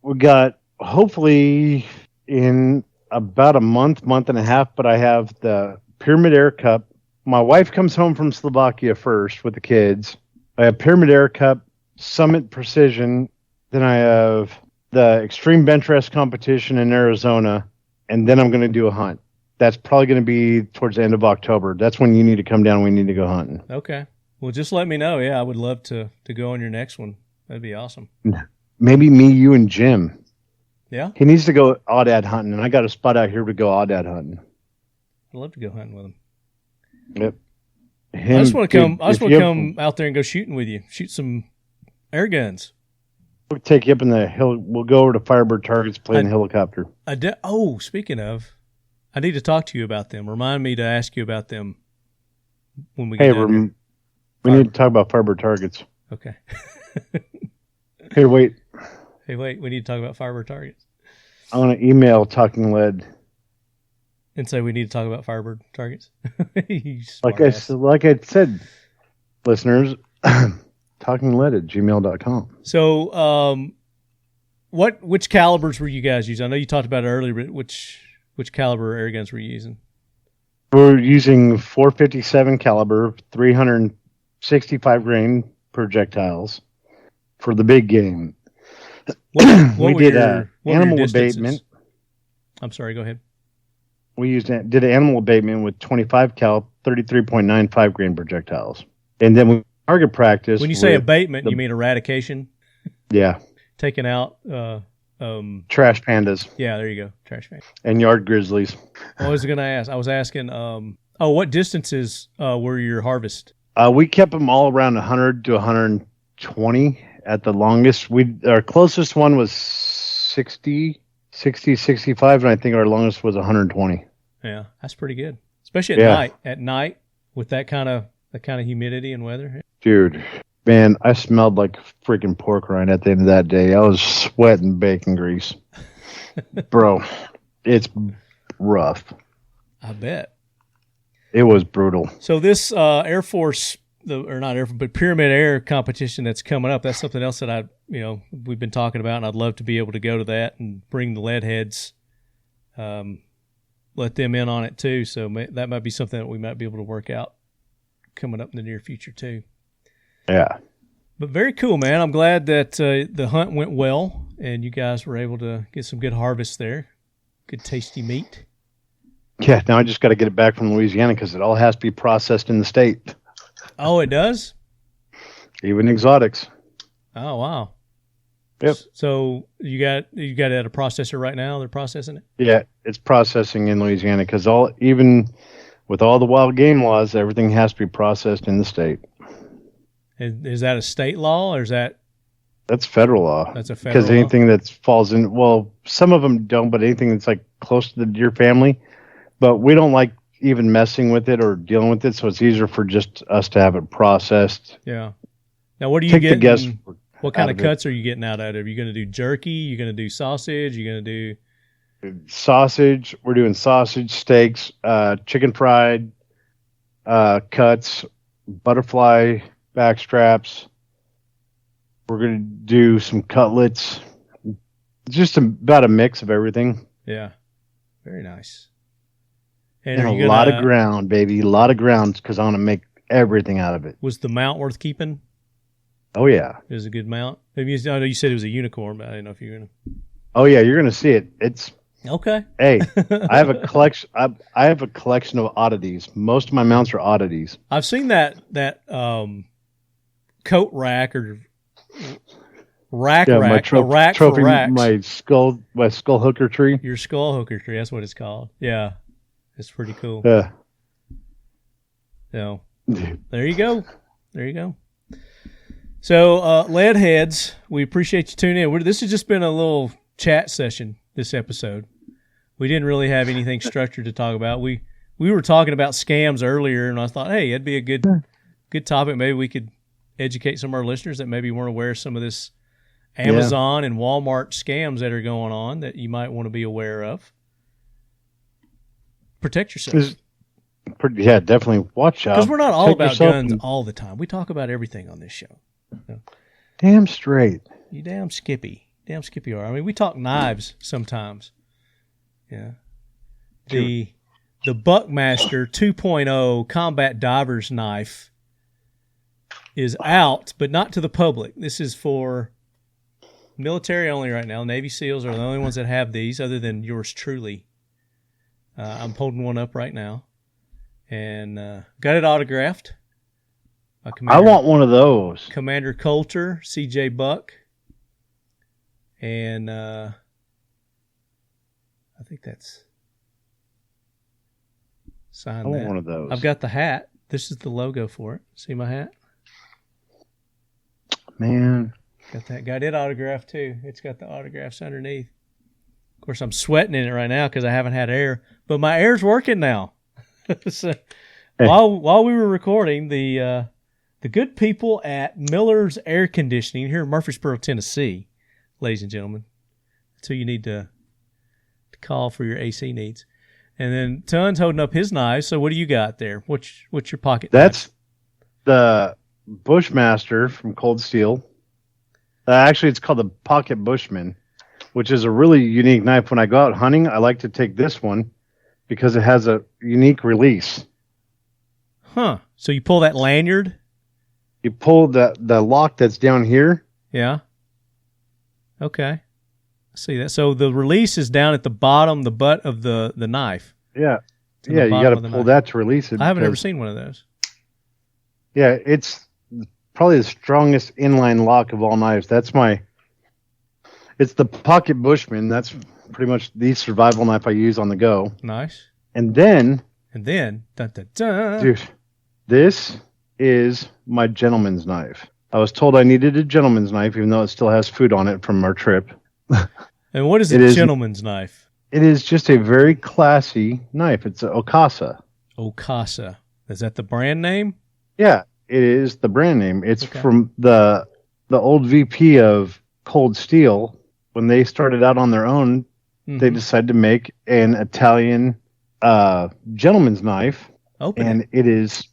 We got hopefully in about a month and a half, but I have the Pyramid Air Cup. My wife comes home from Slovakia first with the kids. I have Pyramid Air Cup, Summit Precision. Then I have the Extreme Bench Rest competition in Arizona. And then I'm going to do a hunt. That's probably going to be towards the end of October. That's when you need to come down. We need to go hunting. Okay. Well, just let me know. Yeah, I would love to go on your next one. That'd be awesome. Maybe me, you, and Jim. Yeah? He needs to go aoudad hunting, and I got a spot out here to go aoudad hunting. I'd love to go hunting with him. Yep. I just want to come out there and go shooting with you. Shoot some air guns. We'll take you up in the hill. We'll go over to Firebird Targets, play in the helicopter. Speaking of, I need to talk to you about them. Remind me to ask you about them when we get down here. We need to talk about Firebird Targets. Okay. Here, wait. Hey, wait. We need to talk about Firebird Targets. I want to email Talking Lead and say we need to talk about Firebird Targets. like I said, listeners, talkinglead@gmail.com. So, which calibers were you guys using? I know you talked about it earlier, but which caliber air guns were you using? We're using 457 caliber, 365 grain projectiles for the big game. What we did animal abatement. I'm sorry, go ahead. We did animal abatement with 25 cal, 33.95 grain projectiles. And then we target practice. When you say abatement, you mean eradication? Yeah. Taking out trash pandas. Yeah, there you go. Trash pandas. And yard grizzlies. What was I going to ask? I was asking, what distances were your harvest? We kept them all around 100 to 120 at the longest. Our closest one was 60, 65, and I think our longest was 120. Yeah, that's pretty good. Especially at night. At night with that kind of humidity and weather. Dude, Man, I smelled like freaking pork rind at the end of that day. I was sweating bacon grease. Bro, it's rough. I bet. It was brutal. So this Air Force, or not Air Force, but Pyramid Air competition that's coming up, that's something else that we've been talking about, and I'd love to be able to go to that and bring the lead heads, let them in on it too. So that might be something that we might be able to work out coming up in the near future too. Yeah. But very cool, man. I'm glad that the hunt went well and you guys were able to get some good harvest there. Good tasty meat. Yeah, now I just got to get it back from Louisiana because it all has to be processed in the state. Oh, it does? Even exotics. Oh, wow. Yep. So you got it at a processor right now? They're processing it? Yeah, it's processing in Louisiana because even with all the wild game laws, everything has to be processed in the state. Is that a state law or is that? That's federal law. That's a federal law? Because anything that falls in, well, some of them don't, but anything that's like close to the deer family, but we don't like even messing with it or dealing with it, so it's easier for just us to have it processed. Yeah. Now, what are you Take getting? the guess. What kind of cuts are you getting out of it? Are you going to do jerky? You're going to do sausage? You're going to do sausage? We're doing sausage, steaks, chicken fried, cuts, butterfly back straps. We're going to do some cutlets. Just about a mix of everything. Yeah. Very nice. And a lot of ground, baby. A lot of ground because I want to make everything out of it. Was the mount worth keeping? Oh, yeah. It was a good mount? Maybe I know you said it was a unicorn, but I didn't know if you were going to. Oh, yeah. You're going to see it. It's okay. Hey, I have a collection. I have a collection of oddities. Most of my mounts are oddities. I've seen that coat rack or rack. My rack trophy, for racks. my skull hooker tree. Your skull hooker tree. That's what it's called. Yeah, it's pretty cool. Yeah. So there you go. There you go. So lead heads, we appreciate you tuning in. This has just been a little chat session. This episode, we didn't really have anything structured to talk about. We were talking about scams earlier, and I thought, hey, it'd be a good topic. Maybe we could educate some of our listeners that maybe weren't aware of some of this Amazon and Wal-Mart scams that are going on that you might want to be aware of. Protect yourself. Yeah, definitely watch out. Because we're not all about guns all the time. We talk about everything on this show. So, damn straight. You damn Skippy. Damn Skippy are. I mean, we talk knives sometimes. Yeah. The Buckmaster 2.0 Combat Diver's Knife is out, but not to the public. This is for military only right now. Navy SEALs are the only ones that have these, other than yours truly. I'm holding one up right now, and got it autographed. I want one of those. Commander Coulter, C.J. Buck, and I think that's signed. I want one of those. I've got the hat. This is the logo for it. See my hat? Man. Got that. Got it autographed too. It's got the autographs underneath. Of course, I'm sweating in it right now because I haven't had air, but my air's working now. So, while we were recording, the good people at Miller's Air Conditioning here in Murfreesboro, Tennessee, ladies and gentlemen, that's who you need to call for your AC needs. And then Ton's holding up his knives. So what do you got there? What's your pocket That's knife? The Bushmaster from Cold Steel. Actually, it's called the Pocket Bushman, which is a really unique knife. When I go out hunting, I like to take this one because it has a unique release. Huh. So you pull that lanyard? You pull the lock that's down here. Yeah. Okay. I see that. So the release is down at the bottom, the butt of the knife. Yeah. Yeah, you got to pull that to release it. I haven't ever seen one of those. Yeah, it's probably the strongest inline lock of all knives. It's the Pocket Bushman. That's pretty much the survival knife I use on the go. Nice. And then, dun, dun, dun. Dude, this is my gentleman's knife. I was told I needed a gentleman's knife, even though it still has food on it from our trip. And what is a gentleman's knife? It is just a very classy knife. It's an Okasa. Okasa. Is that the brand name? Yeah. It is the brand name. It's from the old VP of Cold Steel. When they started out on their own, they decided to make an Italian gentleman's knife. It is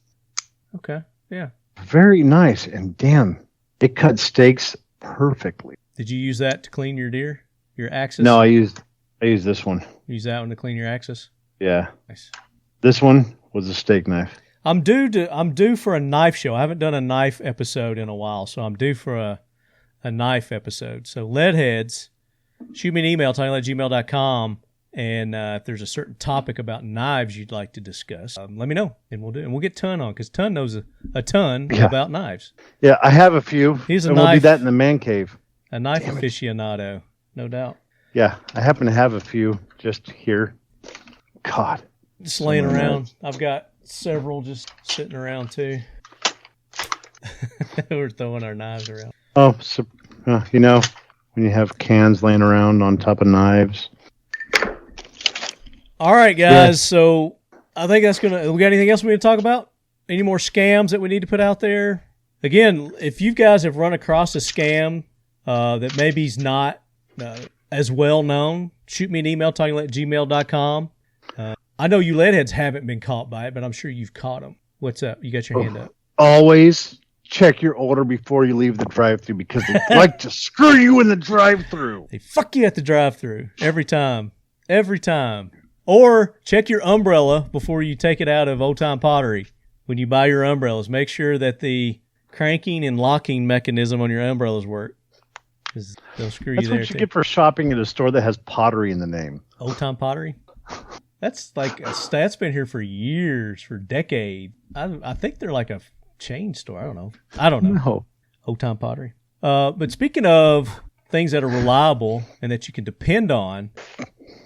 very nice. And damn, it cuts steaks perfectly. Did you use that to clean your deer? Your Axis? No, I used this one. Use that one to clean your Axis? Yeah. Nice. This one was a steak knife. I'm due for a knife show. I haven't done a knife episode in a while, so I'm due for a knife episode. So Leadheads, shoot me an email, talkinglead@gmail.com, and if there's a certain topic about knives you'd like to discuss, let me know, and we'll do it. And we'll get Ton on, because Ton knows a ton about knives. Yeah, I have a few. He's we'll do that in the man cave. A knife aficionado, no doubt. Yeah, I happen to have a few just here. God. Just laying around. I've got several just sitting around, too. We're throwing our knives around. Oh, so, when you have cans laying around on top of knives. All right, guys. So I think that's going to... We got anything else we need to talk about? Any more scams that we need to put out there? Again, if you guys have run across a scam that maybe is not as well known, shoot me an email, talkinglead@gmail.com. I know you leadheads haven't been caught by it, but I'm sure you've caught them. What's up? You got your hand up. Always check your order before you leave the drive-thru, because they like to screw you in the drive-thru. They fuck you at the drive-thru every time. Every time. Or check your umbrella before you take it out of Old Time Pottery. When you buy your umbrellas, make sure that the cranking and locking mechanism on your umbrellas work. Because they'll screw you there. That's what you get for shopping at a store that has pottery in the name. Old Time Pottery? That's like that's been here for years, for decades. I think they're like a chain store. I don't know. No. Old Time Pottery. But speaking of things that are reliable and that you can depend on,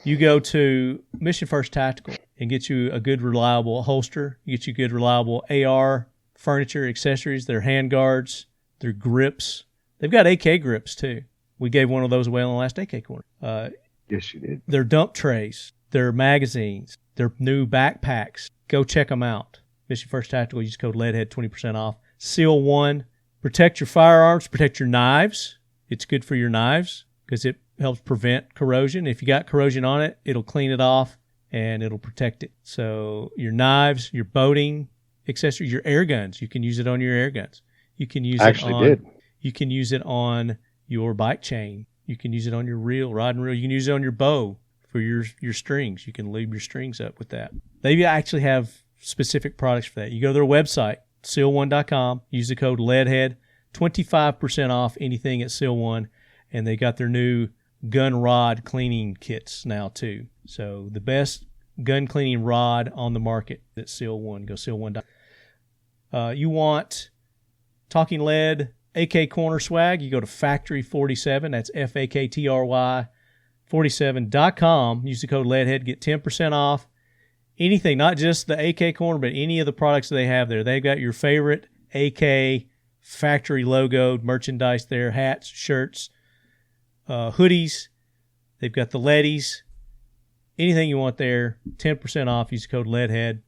you go to Mission First Tactical and get you a good, reliable holster. You get you good, reliable AR furniture, accessories, their hand guards, their grips. They've got AK grips, too. We gave one of those away on the last AK corner. Yes, you did. Their dump trays, their magazines, their new backpacks. Go check them out. Mission First Tactical, use code LEADHEAD, 20% off. Seal 1. Protect your firearms, protect your knives. It's good for your knives because it helps prevent corrosion. If you got corrosion on it, it'll clean it off and it'll protect it. So your knives, your boating accessories, your air guns, you can use it on your air guns. You can use You can use it on your bike chain. You can use it on your reel, rod and reel. You can use it on your bow for your strings. You can lube your strings up with that. They actually have specific products for that. You go to their website, seal1.com, use the code LEADHEAD, 25% off anything at Seal 1, and they got their new gun rod cleaning kits now too. So the best gun cleaning rod on the market at Seal 1. Go seal1.com. You want Talking Lead AK Corner swag, you go to Factory 47. That's FAKTRY 47.com. Use the code LEADHEAD, get 10% off. Anything, not just the AK Corner, but any of the products that they have there. They've got your favorite AK factory logoed merchandise there, hats, shirts, hoodies. They've got the leadies. Anything you want there, 10% off. Use the code LEADHEAD.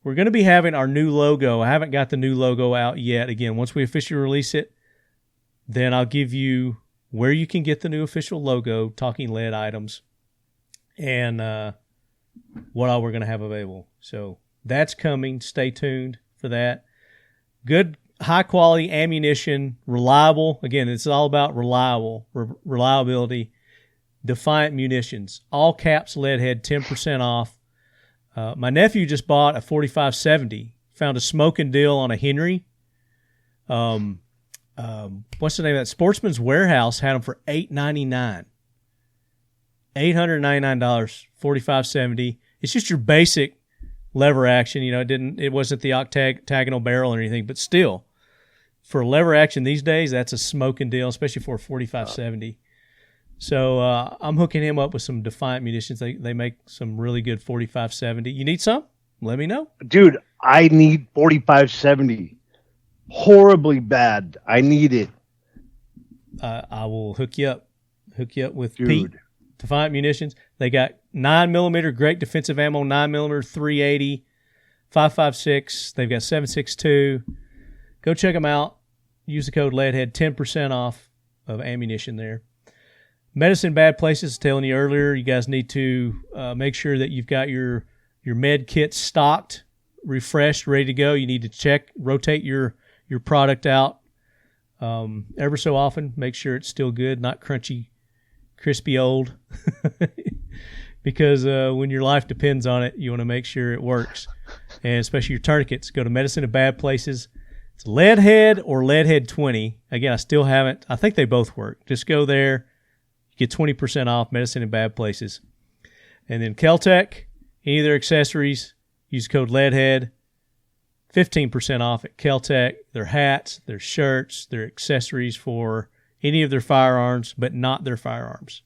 We're going to be having our new logo. I haven't got the new logo out yet. Again, once we officially release it, then I'll give you where you can get the new official logo, Talking Lead items, and what all we're going to have available. So that's coming. Stay tuned for that. Good, high-quality ammunition, reliable. Again, it's all about reliability. Defiant Munitions. All caps Leadhead, 10% off. My nephew just bought a 45-70. Found a smoking deal on a Henry. What's the name of that? Sportsman's Warehouse had them for $899. $899, 45-70. It's just your basic lever action. You know, it wasn't the octagonal barrel or anything, but still, for lever action these days, that's a smoking deal, especially for a 45-70. So I'm hooking him up with some Defiant Munitions. They make some really good 45-70. You need some? Let me know. Dude, I need 45-70. Horribly bad. I need it. I will hook you up. Hook you up with Pete. Defiant Munitions. They got 9mm great defensive ammo, 9mm 380, 5.56. They've got 7.62. go check them out. Use the code LEADHEAD, 10% off of ammunition there. Medicine in Bad Places, telling you earlier, you guys need to make sure that you've got your med kit stocked, refreshed, ready to go. You need to rotate your product out ever so often. Make sure it's still good, not crunchy, crispy old. Because when your life depends on it, you want to make sure it works. And especially your tourniquets. Go to Medicine in Bad Places. It's Leadhead or Leadhead 20. Again, I think they both work. Just go there. You get 20% off Medicine in Bad Places. And then Keltec, any of their accessories, use code LEADHEAD. 15% off at Keltec. Their hats, their shirts, their accessories for any of their firearms, but not their firearms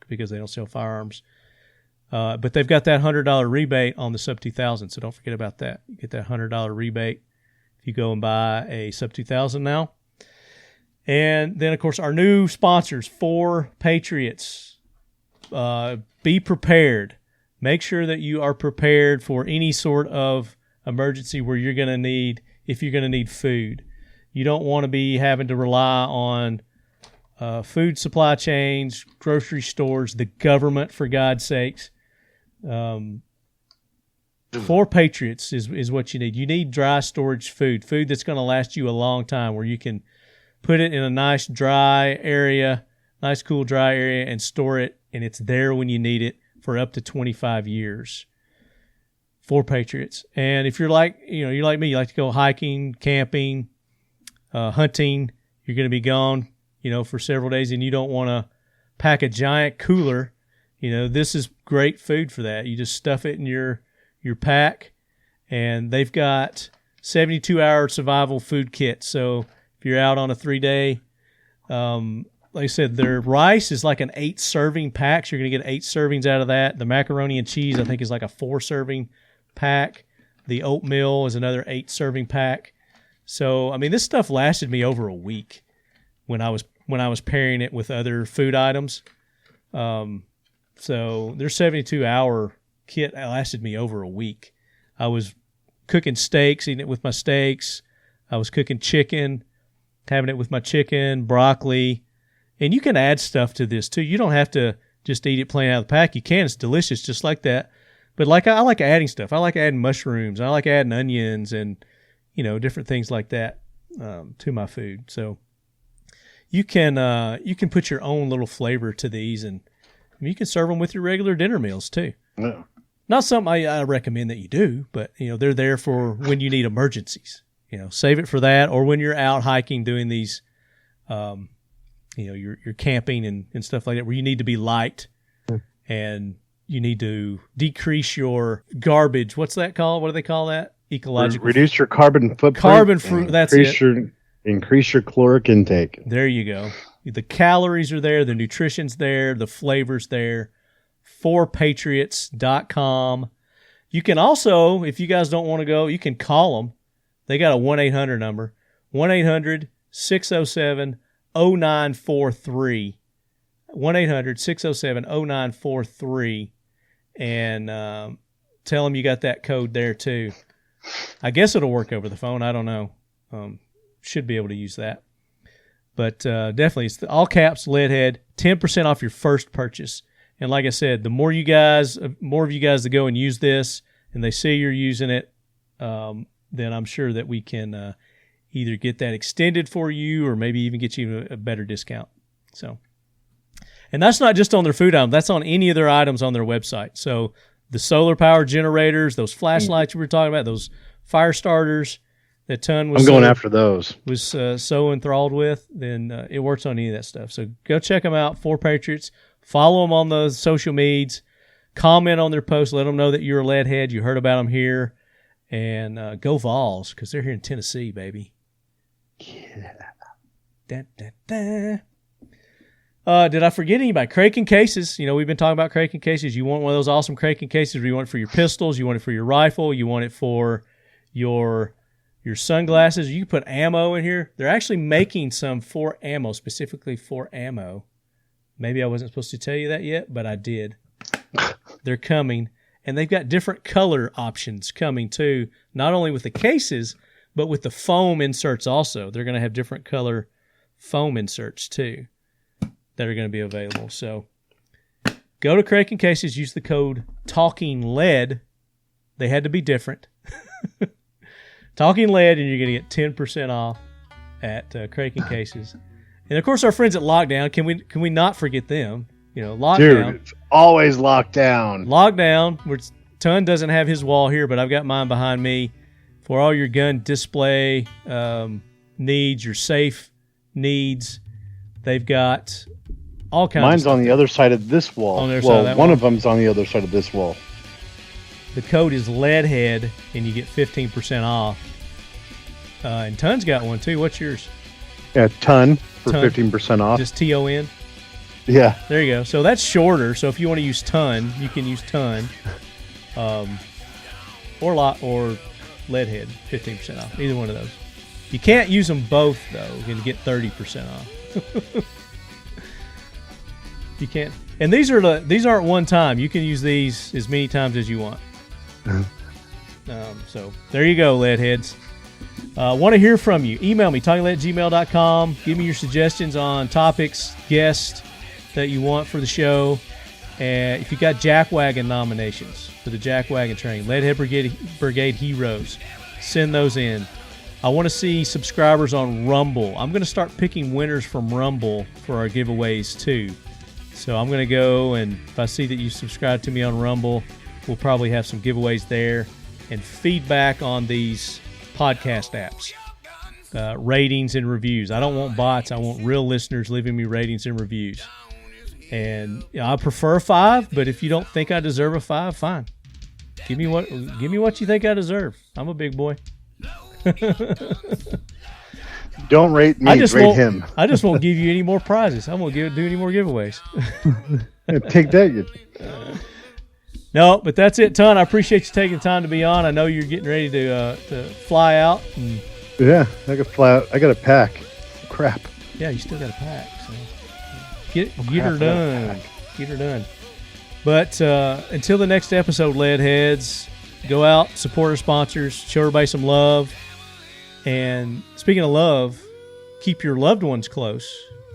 because they don't sell firearms. But they've got that $100 rebate on the Sub 2000, so don't forget about that. You get that $100 rebate if you go and buy a Sub 2000 now. And then, of course, our new sponsors, 4 Patriots. Be prepared. Make sure that you are prepared for any sort of emergency where you're going to need food. You don't want to be having to rely on food supply chains, grocery stores, the government, for God's sakes. 4 Patriots is what you need. You need dry storage food that's going to last you a long time, where you can put it in a nice dry area, nice cool dry area, and store it, and it's there when you need it for up to 25 years. 4 Patriots. And if you're like me, you like to go hiking, camping, hunting, you're going to be gone, for several days, and you don't want to pack a giant cooler. This is great food for that. You just stuff it in your pack, and they've got 72-hour survival food kits. So if you're out on a 3-day, like I said, their rice is like an 8-serving pack. So you're going to get 8 servings out of that. The macaroni and cheese, I think, is like a 4-serving pack. The oatmeal is another 8-serving pack. So, this stuff lasted me over a week when I was pairing it with other food items. So their 72-hour kit lasted me over a week. I was cooking steaks, eating it with my steaks. I was cooking chicken, having it with my chicken, broccoli. And you can add stuff to this too. You don't have to just eat it plain out of the pack. You can. It's delicious just like that. But I like adding stuff. I like adding mushrooms. I like adding onions and, different things like that to my food. So you can put your own little flavor to these, and you can serve them with your regular dinner meals too. Yeah. Not something I recommend that you do, but they're there for when you need emergencies. Save it for that, or when you're out hiking doing these, you're camping and stuff like that, where you need to be light and you need to decrease your garbage. What's that called? What do they call that? Ecological. Reduce your carbon footprint. That's it. Increase your caloric intake. There you go. The calories are there. The nutrition's there. The flavor's there. 4patriots.com. You can also, if you guys don't want to go, you can call them. They got a 1-800 number. 1-800-607-0943. 1-800-607-0943. And tell them you got that code there too. I guess it'll work over the phone. I don't know. Should be able to use that. But definitely, it's all caps, Leadhead, 10% off your first purchase. And like I said, the more of you guys that go and use this, and they see you're using it, then I'm sure that we can either get that extended for you, or maybe even get you a better discount. So, and that's not just on their food items; that's on any of their items on their website. So, the solar power generators, those flashlights we were talking about, those fire starters that Ton was. I'm going after those. Was so enthralled with, then it works on any of that stuff. So go check them out. 4 Patriots. Follow them on those social medias. Comment on their posts. Let them know that you're a Leadhead. You heard about them here. And go Vols, because they're here in Tennessee, baby. Yeah. Da, da, da. Did I forget anybody? Kraken cases. We've been talking about Kraken cases. You want one of those awesome Kraken cases, or you want it for your pistols, you want it for your rifle, you want it for your sunglasses. You can put ammo in here. They're actually making some for ammo, specifically for ammo. Maybe I wasn't supposed to tell you that yet, but I did. They're coming, and they've got different color options coming too, not only with the cases, but with the foam inserts also. They're going to have different color foam inserts too that are going to be available. So go to Kraken Cases, use the code Talking Lead. They had to be different. Talking Lead, and you're going to get 10% off at Kraken Cases. And of course, our friends at Lockdown. Can we not forget them? Lockdown. Dude, it's always locked down. Lockdown, which Ton doesn't have his wall here, but I've got mine behind me for all your gun display needs, your safe needs. They've got all kinds. Mine's on the other side of this wall. On the other side of that one wall. of them's on the other side of this wall. The code is Leadhead, and you get 15% off. And Ton's got one too. What's yours? Yeah, Ton for Ton. 15% off. Just TON. Yeah. There you go. So that's shorter. So if you want to use Ton, you can use Ton, or Leadhead, 15% off. Either one of those. You can't use them both though. You can get 30% off. You can't. And these aren't one time. You can use these as many times as you want. So there you go, Leadheads. Want to hear from you. Email me, talkinglead@gmail.com. Give me your suggestions on topics, guests that you want for the show. And if you got Jackwagon nominations for the Jackwagon train, Leadhead Brigade Heroes, send those in. I want to see subscribers on Rumble. I'm going to start picking winners from Rumble for our giveaways too. So I'm going to go, and if I see that you subscribe to me on Rumble, we'll probably have some giveaways there and feedback on these podcast apps, ratings and reviews. I don't want bots. I want real listeners leaving me ratings and reviews. And I prefer 5, but if you don't think I deserve a 5, fine. Give me what you think I deserve. I'm a big boy. Don't rate me, rate him. I just won't give you any more prizes. I won't do any more giveaways. Take that. No, but that's it, Ton. I appreciate you taking the time to be on. I know you're getting ready to fly out. Yeah, I got fly out. I got to pack. Crap. Yeah, you still got to pack. So get her done. Get her done. But until the next episode, Leadheads, go out, support our sponsors, show everybody some love. And speaking of love, keep your loved ones close.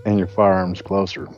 And your firearms closer.